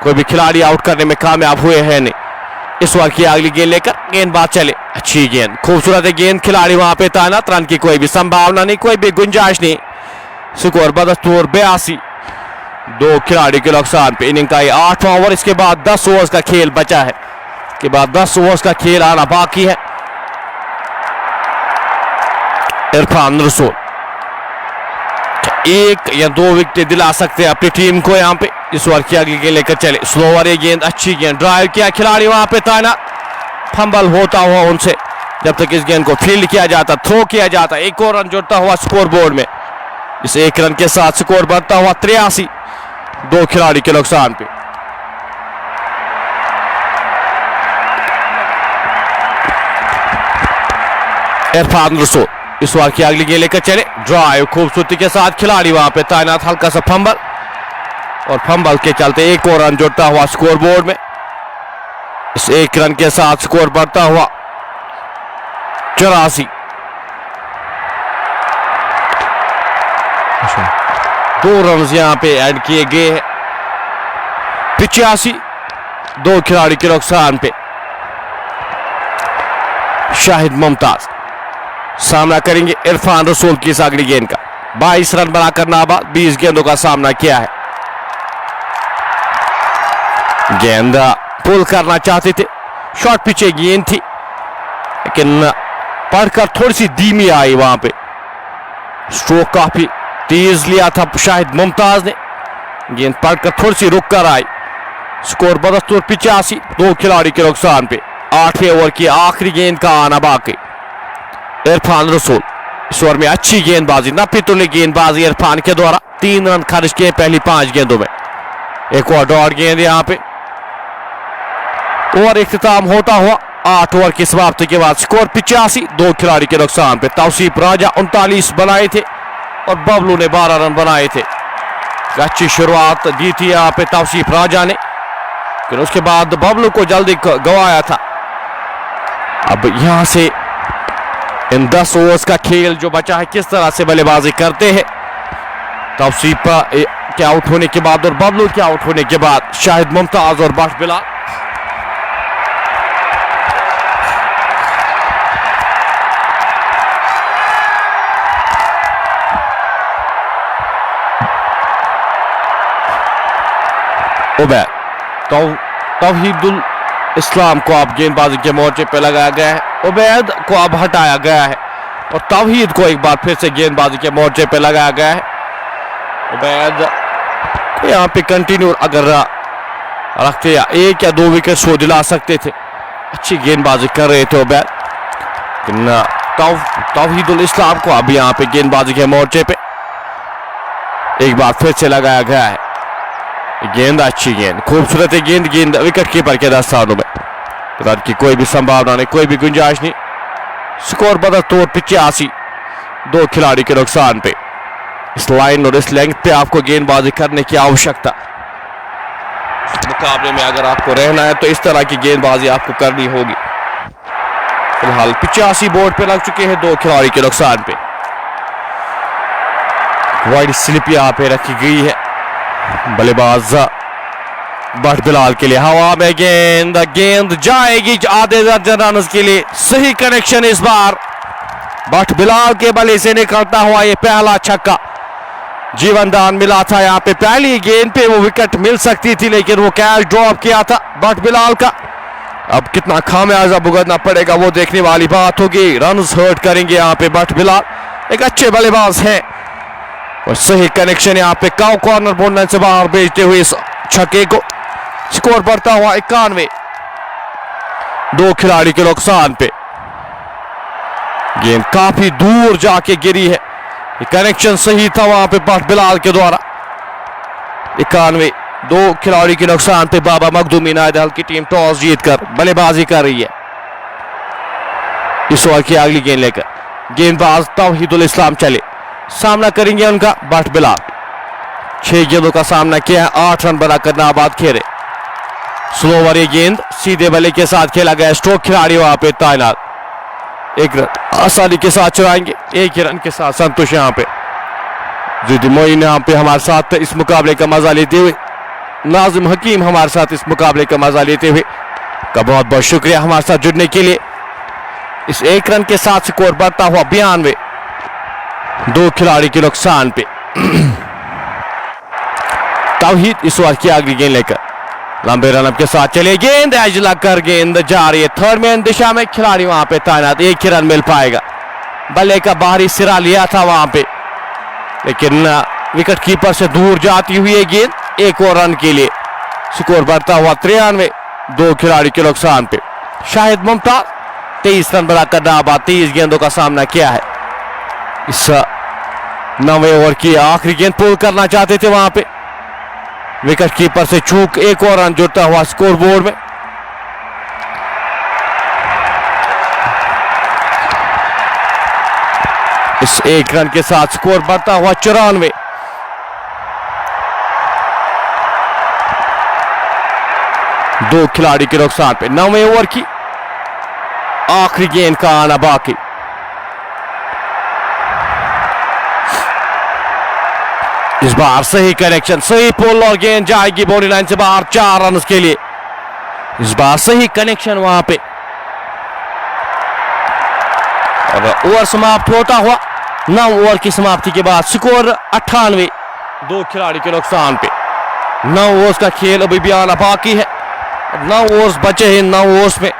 कोई भी खिलाड़ी आउट करने में कामयाब हुए हैं नहीं। इस ओवर की अगली गेंद लेकर गेंदबाज चले, अच्छी गेंद, खूबसूरत गेंद, खिलाड़ी वहां पे तैनात, रन की कोई भी संभावना नहीं, कोई भी गुंजाइश नहीं। स्कोर 72 82 दो खिलाड़ी के नुकसान पे। इनिंग का ये 8वां ओवर, इसके बाद 10 ओवर्स का खेल बचा है। इसके बाद 10 ओवर्स का खेल आना बाकी है। इरफान रसूल एक या दो विकेट दिला सकते हैं अपनी टीम को यहाँ पे। इस ओवर की अगली गेंद लेकर चले। स्लो ओवर, ये गेंद अच्छी गेंद, ड्राइव किया खिलाड़ी वहां पे तैनात, फंबल होता हुआ उनसे जब तक इस गेंद को फील्ड किया जाता, थ्रो किया जाता। एक और रन जुड़ता हुआ स्कोर बोर्ड में। इस एक रन के साथ स्कोर बढ़ता हुआ 83, दो खिलाड़ी के नुकसान पे। इरफान रसूल इस ओवर की अगली गेंद लेकर चले। ड्राइव खूबसूरती के साथ, खिलाड़ी वहां पे तैनात, हल्का सा फंबल, और फंबल के चलते एक और रन जुड़ता हुआ स्कोर बोर्ड में। इस एक रन के साथ स्कोर बढ़ता हुआ 84। दो रन यहां पे ऐड किए गए हैं। 85, दो खिलाड़ी के नुकसान पे। शाहिद मुमताज सामना करेंगे इरफान रसूल की इस अगली गेंद का। 22 रन बनाकर नाबाद, 20 गेंदों का सामना किया है। गेंद पुल करना चाहते थे, शॉर्ट पिचे गेंद थी, लेकिन पढ़कर थोड़ी सी धीमी आई। वहां पे स्ट्रोक काफी तेज लिया था शाहिद मुमताज ने, गेंद पढ़कर थोड़ी सी रुक कर आई। स्कोर 72 85, दो खिलाड़ी के नुकसान पे। 8वें ओवर की आखिरी गेंद का आना बाकी। इरफान रसूल इस ओवर में अच्छी गेंदबाजी, न पितुली गेंदबाजी इरफान के द्वारा। 3 रन खर्च किए पहली 5 गेंदों में। एक और डॉट गेंद यहां पे। ओवर इख्तिताम होता हुआ 8 ओवर की समाप्ति के बाद स्कोर 85, दो खिलाड़ी के नुकसान पे। तौसीफ राजा 39 बनाए थे और बबलू ने 12 रन बनाए थे। अच्छी शुरुआत दी थी यहाँ पे तौसीफ राजा ने, लेकिन उसके बाद बबलू को जल्दी गंवाया था। अब यहां से इन 10 ओवर्स का खेल जो बचा है, किस तरह से बल्लेबाजी करते हैं तौसीफ के आउट होने के बाद और बबलू के आउट होने के बाद। शाहिद मुमताज और बट बिलाल उबैद तौहीदुल इस्लाम को अब गेंदबाजी के मोर्चे पे लगाया गया है। उबैद को अब हटाया गया है और तौहीद को एक बार फिर से गेंदबाजी के मोर्चे पे लगाया गया है। उबैद को यहाँ पे कंटिन्यू अगर रखते या 1 या 2 विकेट शो दिला सकते थे। अच्छी गेंदबाजी कर रहे थे उबैद, लेकिन तौहीदुल इस्लाम को अब यहाँ पे गेंदबाजी के मोर्चे पे एक बार फिर से लगाया गया है। गेंद अच्छी गेंद, खूबसूरत गेंद, गेंद विकेट कीपर के दस्तानों में। रन की कोई भी संभावना नहीं, कोई भी गुंजाइश नहीं। स्कोर 72 85, दो खिलाड़ी के नुकसान पे। इस लाइन और इस लेंथ पे आपको गेंदबाजी करने की आवश्यकता। मुकाबले में अगर आपको रहना है तो इस तरह की गेंदबाजी आपको करनी होगी। फिलहाल 85 बोर्ड पे लग चुके हैं, दो खिलाड़ी के नुकसान पे। वाइड स्लिप यहाँ पे रखी गई है। बल्लेबाज बट बिलाल के लिए हवा में गेंद, गेंद जाएगी आधे दर्जन रन के लिए। सही कनेक्शन इस बार बट बिलाल के बल्ले से निकलता हुआ ये पहला छक्का। जीवनदान मिला था यहाँ पे। पहली गेंद पे वो विकेट मिल सकती थी, लेकिन वो कैच ड्रॉप किया था बट बिलाल का। अब कितना खामियाजा भुगतना पड़ेगा वो देखने वाली बात होगी। रन्स हर्ट करेंगे यहाँ पे बट बिलाल, एक अच्छे बल्लेबाज हैं और सही कनेक्शन यहाँ पे काउ कॉर्नर बोनर से बाहर भेजते हुए इस छक्के को। स्कोर बढ़ता हुआ 91, दो खिलाड़ी के नुकसान पे। गेंद काफी दूर जाके गिरी है, कनेक्शन सही था वहां पे बट बिलाल के द्वारा। 91, दो खिलाड़ी के नुकसान पे। बाबा मखदूम इनायत हल की टीम टॉस जीतकर बल्लेबाजी कर रही है। इस ओवर की अगली गेंद लेकर गेंदबाज तौहीदुल इस्लाम चले, सामना करेंगे उनका बट बिलाल। 6 गेंदों का सामना किया है, 8 रन बनाकर नाबाद खेले। स्लो ओवर ये गेंद सीधे बल्ले के साथ खेला गया। स्ट्रोक खिलाड़ी वहां पे तैनात, 1 रन आसानी के साथ चुराएंगे। 1 रन के साथ संतोष यहाँ पे। जिदी मोइन यहाँ पे हमारे साथ इस मुकाबले का मजा लेते हुए, नाजिम हकीम हमारे साथ इस मुकाबले का मजा लेते हुए का बहुत बहुत शुक्रिया हमारे साथ जुड़ने के लिए। इस 1 रन के साथ स्कोर बढ़ता हुआ 92, दो खिलाड़ी के नुकसान पे। तौहीद इस ओवर की अगली गेंद लेकर लंबे रनअप के साथ चले, गेंद एज लगकर गेंद जा रही है थर्ड मैन दिशा में, खिलाड़ी वहां पे तैनात, एक ही रन मिल पाएगा। बल्ले का बाहरी सिरा लिया था वहां पे, लेकिन विकेट कीपर से दूर जाती हुई है गेंद, एक और रन के लिए स्कोर बढ़ता हुआ 93, 2 खिलाड़ी के नुकसान पे। शाहिद मुमताज 23 रन बनाकर नाबाद 23 गेंदों का सामना किया है। इस 9वें ओवर की आखिरी गेंद पुल करना चाहते थे वहां पे, विकेट कीपर से चूक, एक और रन जुड़ता हुआ स्कोर बोर्ड में। इस एक रन के साथ स्कोर बढ़ता हुआ 94, दो खिलाड़ी के नुकसान पे। 9वें ओवर की आखिरी गेंद का आना बाकी। इस बार सही कनेक्शन, सही पुल और गेंद जाएगी बाउंड्री लाइन से बाहर 4 रन के लिए। इस बार सही कनेक्शन वहां पे, और ओवर समाप्त होता हुआ 9 ओवर की समाप्ति के बाद स्कोर 98, 2 खिलाड़ी के नुकसान पे। 9 ओवर्स का खेल अभी भी आना बाकी है, 9 ओवर्स बचे हैं। 9 ओवर्स में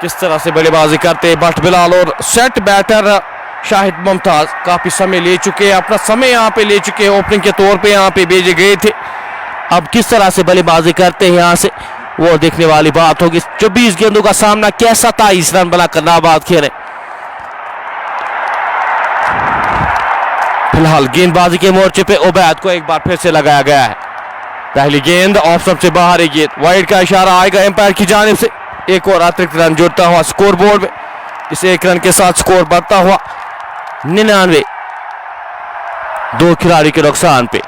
किस तरह से बल्लेबाजी करते हैं बट बिलाल और सेट बैटर शाहिद मुमताज काफी समय ले चुके हैं, अपना समय यहाँ पे ले चुके हैं, ओपनिंग के तौर पे यहाँ पे भेजे गए थे। अब किस तरह से बल्लेबाजी करते हैं यहाँ से वो देखने वाली बात होगी। 24 गेंदों का सामना किया, 27 रन बनाकर नाबाद खेले। फिलहाल गेंदबाजी के मोर्चे पे उबैद को एक बार फिर से लगाया गया है। पहली गेंद ऑफ से बाहर है, गेंद वाइड का इशारा आएगा एम्पायर की जानिब से, एक और अतिरिक्त रन जुड़ता हुआ स्कोर बोर्ड में। इस एक रन के साथ स्कोर बढ़ता हुआ 99, 2 खिलाड़ी के नुकसान पे।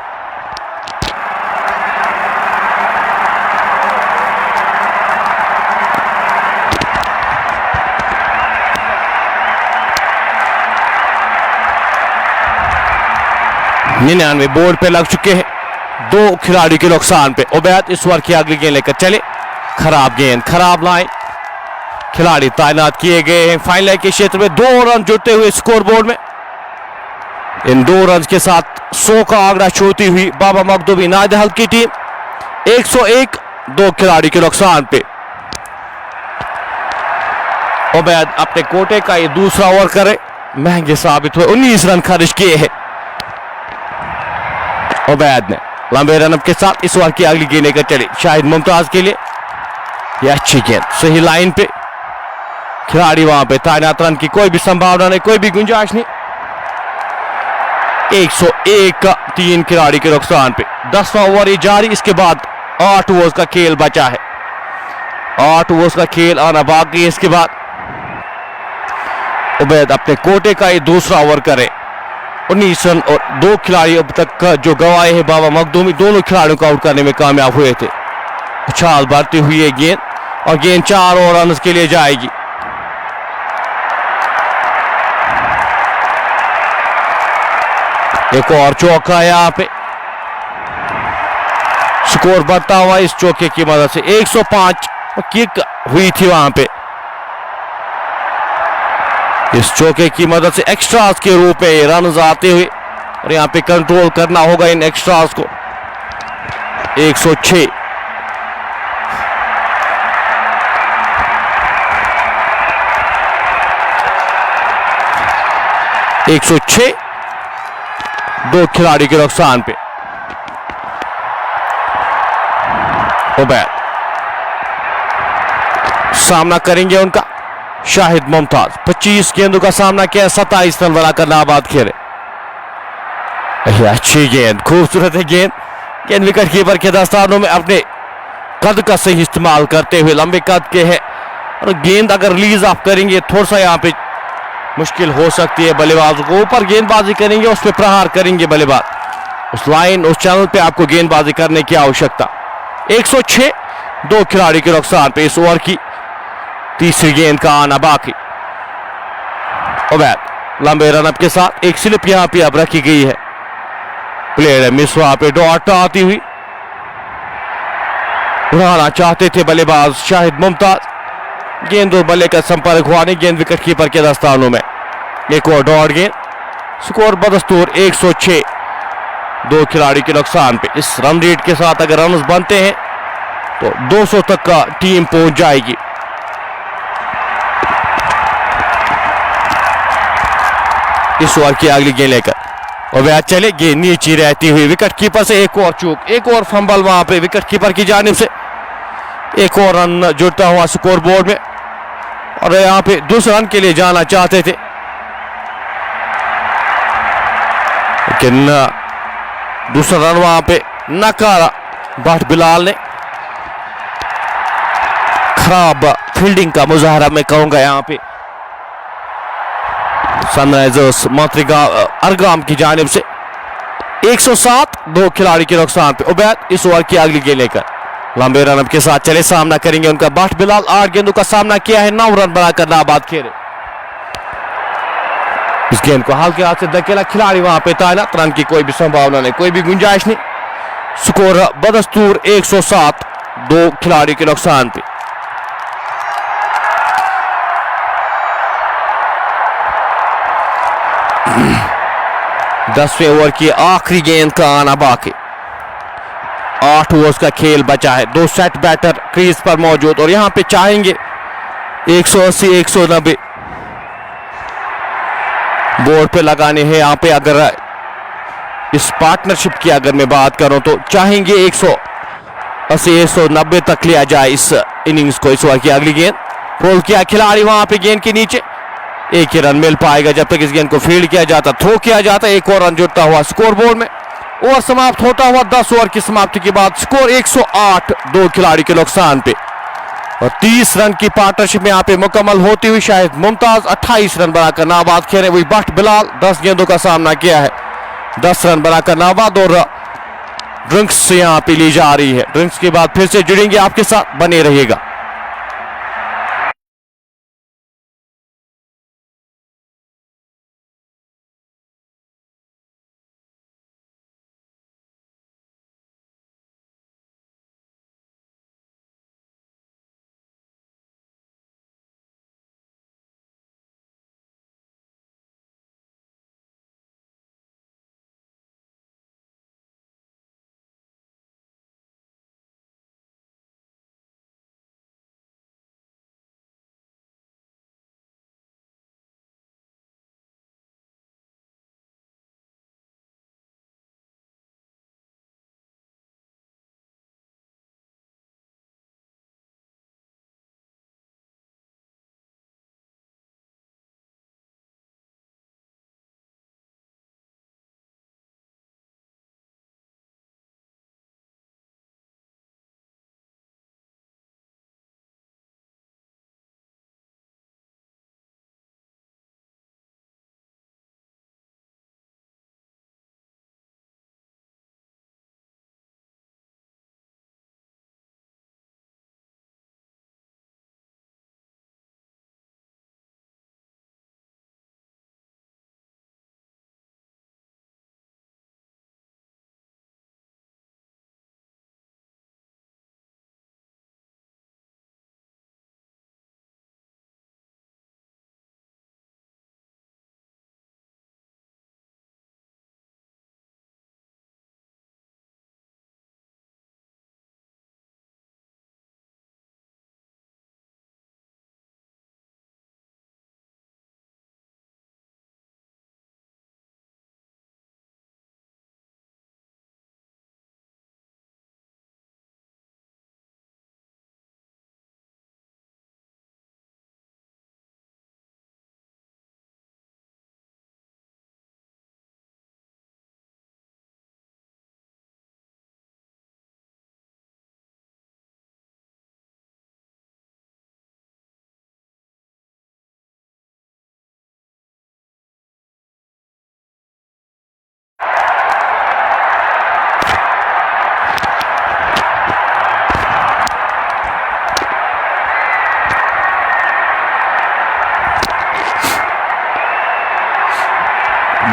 निन्यानवे बोर्ड पे लग चुके हैं, 2 खिलाड़ी के नुकसान पे। उबैद इस ओवर की अगली गेंद लेकर चले, खराब गेंद, खराब लाइन, खिलाड़ी तैनात किए गए हैं फाइन लाइन के क्षेत्र में। 2 रन जुड़ते हुए स्कोर बोर्ड में। इन 2 रन के साथ 100 का आंकड़ा छूती हुई बाबा मखदूमी नादिहल की टीम 101, 2 खिलाड़ी के नुकसान पे। उबैद अपने कोटे का ये दूसरा ओवर करे, महंगे साबित हुए, 19 रन खर्च किए हैं उबैद ने लंबे रनअप के साथ। इस ओवर की अगली गेंद लेकर चले शाहिद मुमताज के लिए, यह अच्छी गेंद, सही लाइन पे, खिलाड़ी वहां पे तैनात, रन की कोई भी संभावना नहीं, कोई भी गुंजाइश नहीं। 101, 3 खिलाड़ी के नुकसान पे। 10वां ओवर ही जारी, इसके बाद 8 ओवर्स का खेल बचा है, 8 ओवर्स का खेल आना बाकी है। इसके बाद उबैद अपने कोटे का ये दूसरा ओवर करे, 19 रन और 2 खिलाड़ी अब तक जो गंवाए हैं बाबा मखदूमी, दोनों खिलाड़ियों को आउट करने में कामयाब हुए थे। उछाल बढ़ती हुई है गेंद, और गेंद 4 और रन के लिए जाएगी। एक और चौका यहाँ पे, स्कोर बढ़ता हुआ इस चौके की मदद से। 105 किक हुई थी वहां पे, इस चौके की मदद से एक्स्ट्रास के रूप में रन आते हुए, और यहाँ पे कंट्रोल करना होगा इन एक्स्ट्रास को। 106, एक 2 खिलाड़ी के नुकसान पे। उबैद सामना करेंगे उनका शाहिद मुमताज, 25 गेंदों का सामना किया, 27 रन बनाकर नाबाद खेले। अच्छी गेंद, खूबसूरत है गेंद, गेंद विकेट कीपर के दस्तानों में अपने कद का सही इस्तेमाल करते हुए, लंबे कद के हैं, और गेंद अगर रिलीज आप करेंगे थोड़ा सा यहाँ पे मुश्किल हो सकती है बल्लेबाजों को। ऊपर गेंदबाजी करेंगे, उस पर प्रहार करेंगे बल्लेबाज, उस लाइन उस चैनल पे आपको गेंदबाजी करने की आवश्यकता। 106, 2 खिलाड़ी के नुकसान पे। इस ओवर की तीसरी गेंद का आना बाकी। उबैद लंबे रनअप के साथ, एक स्लिप यहां पे अब रखी गई है, प्लेयर मिस वहां पे डॉट आती हुई, उड़ाना चाहते थे बल्लेबाज शाहिद मुमताज, गेंद और बल्ले का संपर्क हुआ नहीं, गेंद विकेट कीपर के दस्तानों में। एक और डॉट गेंद, स्कोर बदस्तूर 106, 2 खिलाड़ी के नुकसान पे। इस रन रेट के साथ अगर रन बनते हैं तो 200 तक का टीम पहुंच जाएगी। इस ओवर की अगली गेंद लेकर और वह चले गेंद नीचे रहती हुई विकेट कीपर से एक और चूक, एक और फंबल वहां पे विकेट कीपर की जानिब से। एक और रन जुड़ता हुआ स्कोर बोर्ड में और यहां पे दूसरे रन के लिए जाना चाहते थे लेकिन दूसरा रन वहां पे नकारा भट्ट बिलाल ने। खराब फील्डिंग का मुजाहरा मैं कहूंगा यहां पे सनराइजर्स अरगाम की जानिब से। 107, 2 खिलाड़ी के नुकसान पे। उबैद इस ओवर की अगली गेंद लेकर लंबे रन के साथ चले, सामना करेंगे उनका भट्ट बिलाल। 8 गेंदों का सामना किया है, 9 रन बनाकर नाबाद खेले। इस गेंद को हल्के हाथ से धकेला, खिलाड़ी वहां पे तैनात, रन की कोई भी संभावना नहीं, कोई भी गुंजाइश नहीं। स्कोर बदस्तूर 107, 2 खिलाड़ी के नुकसान पे। दसवें ओवर की आखिरी गेंद का आना बाकी। 8 ओवर्स का खेल बचा है, 2 सेट बैटर क्रीज पर मौजूद और यहां पे चाहेंगे 180, 190 बोर्ड पे लगाने हैं। यहां पे अगर इस पार्टनरशिप की अगर मैं बात करूं तो चाहेंगे 180, 190 तक लिया जाए इस इनिंग्स को। इस ओवर की अगली गेंद रोल किया खिलाड़ी वहां पे गेंद के नीचे, एक ही रन मिल पाएगा जब तक इस गेंद को फील्ड किया जाता, थ्रो किया जाता। एक और रन जुड़ता हुआ स्कोर बोर्ड में। ओवर समाप्त होता हुआ 10 ओवर की समाप्ति के बाद स्कोर 108, 2 खिलाड़ी के नुकसान पे और 30 रन की पार्टनरशिप में यहां पे मुकम्मल होती हुई शायद मुमताज 28 रन बनाकर नाबाद खेले। वही भट्ट बिलाल 10 गेंदों का सामना किया है, 10 रन बनाकर नाबाद। और ड्रिंक्स से यहां पे ली जा रही है। ड्रिंक्स के बाद फिर से जुड़ेंगे आपके साथ, बने रहिएगा।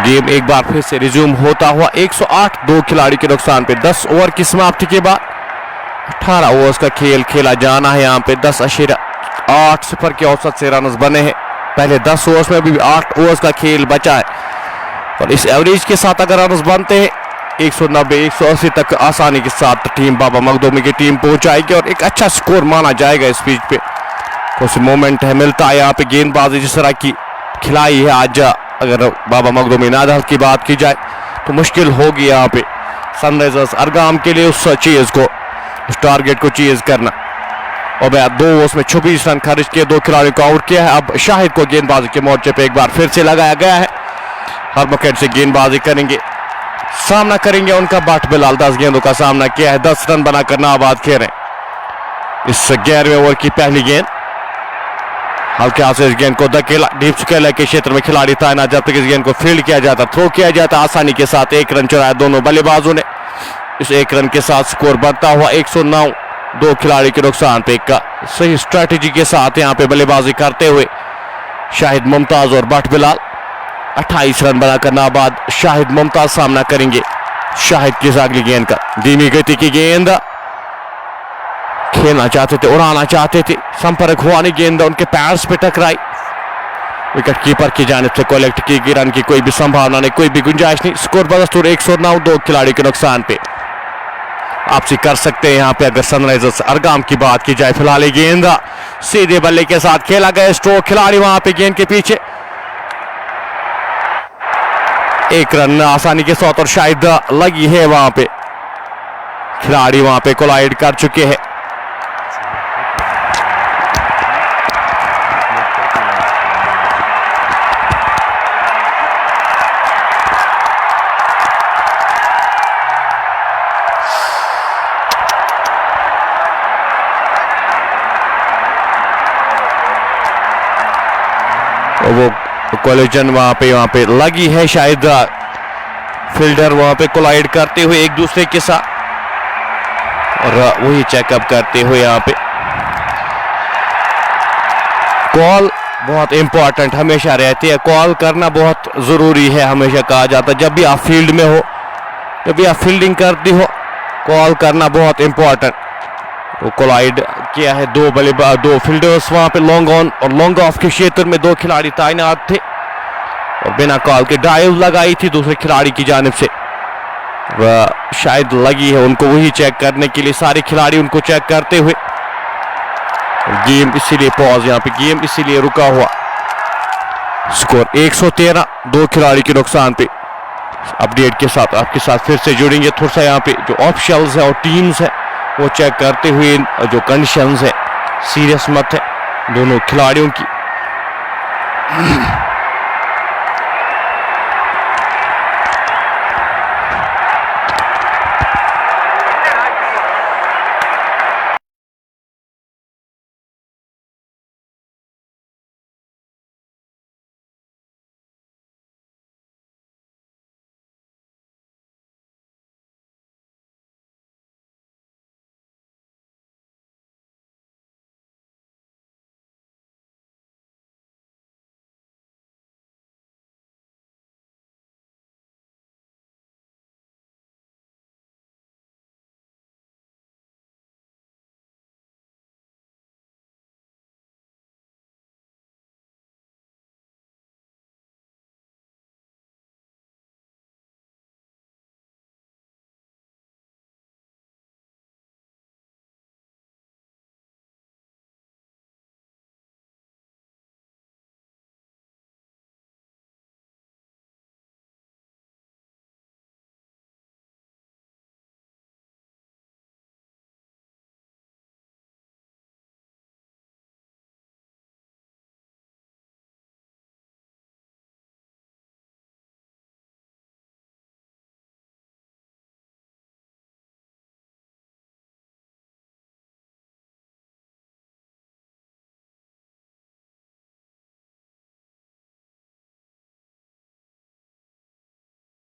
गेम एक बार फिर से रिज्यूम होता हुआ 108, 2 खिलाड़ी के नुकसान पे। 10 ओवर की समाप्ति के बाद 18 ओवर्स का खेल खेला जाना है। यहाँ पे 10.8 के औसत से रन बने हैं। पहले 10 ओवर्स में भी 8 ओवर्स का खेल बचा है और इस एवरेज के साथ अगर रन बनते हैं 190 180 तक आसानी के साथ टीम बाबा मखदूमी की टीम पहुंचाएगी और एक अच्छा स्कोर माना जाएगा। इस पिच पे कुछ मोमेंट है, मिलता है यहाँ पे गेंदबाजी जिस तरह की खिलाई है आज। अगर बाबा मखदूमी नादल की बात की जाए तो मुश्किल होगी यहाँ पे सनराइजर्स अरगाम के लिए उस चीज को, उस टारगेट को चीज करना। और 2 ओवर्स में 26 रन खर्च किए, 2 खिलाड़ियों को आउट किया है। अब शाहिद को गेंदबाजी के मोर्चे पे एक बार फिर से लगाया गया है। हर विकेट से गेंदबाजी करेंगे, सामना करेंगे उनका बाट बिलाल। 10 गेंदों का सामना किया है, 10 रन बनाकर नाबाद खेल रहे हैं। इस 11वें ओवर की पहली गेंद हल्के हाथ से इस गेंद को धकेला, डीप स्केलर के क्षेत्र में खिलाड़ी तैनात। जब तक इस गेंद को फील्ड किया जाता, थ्रो किया जाता, आसानी के साथ 1 रन चुराया दोनों बल्लेबाजों ने। इस 1 रन के साथ स्कोर बढ़ता हुआ 109, 2 खिलाड़ी के नुकसान पे। का सही स्ट्रेटेजी के साथ यहाँ पे बल्लेबाजी करते हुए शाहिद मुमताज और बट बिलाल 28 रन बनाकर नाबाद। शाहिद मुमताज सामना करेंगे शाहिद की अगली गेंद का। धीमी गति की गेंद खेलना चाहते थे, उड़ाना चाहते थे, संपर्क हुआ नहीं, गेंद उनके पैर्स पे टकराई। विकेट कीपर की जानिब से कलेक्ट की गई, रन की कोई भी संभावना नहीं, कोई भी गुंजाइश नहीं। स्कोर बदस्तूर 109, 2 खिलाड़ी के नुकसान पे। आपसी कर सकते हैं यहाँ पे अगर सनराइजर्स अरगाम की बात की जाए। फिलहाल गेंद सीधे बल्ले के साथ खेला गया, स्ट्रोक खिलाड़ी वहां पे गेंद के पीछे। 1 रन आसानी के साथ और शायद लगी है वहां पे, खिलाड़ी वहां पे कोलाइड कर चुके हैं। वो कोलिजन वहां पे लगी है, शायद फील्डर वहां पे कोलाइड करते हुए एक दूसरे के साथ और वही चेकअप करते हुए यहाँ पे। कॉल बहुत इंपॉर्टेंट हमेशा रहती है, कॉल करना बहुत जरूरी है। हमेशा कहा जाता है जब भी आप फील्ड में हो, जब भी आप फील्डिंग करती हो, कॉल करना बहुत इंपॉर्टेंट। वो कोलाइड किया है, 2 फील्डर्स वहां पे लॉन्ग ऑन और लॉन्ग ऑफ के क्षेत्र में 2 खिलाड़ी तैनात थे और बिना कॉल के डाइव लगाई थी दूसरे खिलाड़ी की जानिब से। वह शायद लगी है, उनको वही चेक करने के लिए सारे खिलाड़ी उनको चेक करते हुए। गेम इसीलिए पॉज, यहाँ पे गेम इसीलिए रुका हुआ। स्कोर 113, 2 खिलाड़ी के नुकसान पे। अपडेट के साथ आपके साथ फिर से जुड़ेंगे। थोड़ा सा यहाँ पे जो ऑफिशियल्स है और टीम्स है वो चेक करते हुए जो कंडीशंस है सीरियस मत है दोनों खिलाड़ियों की।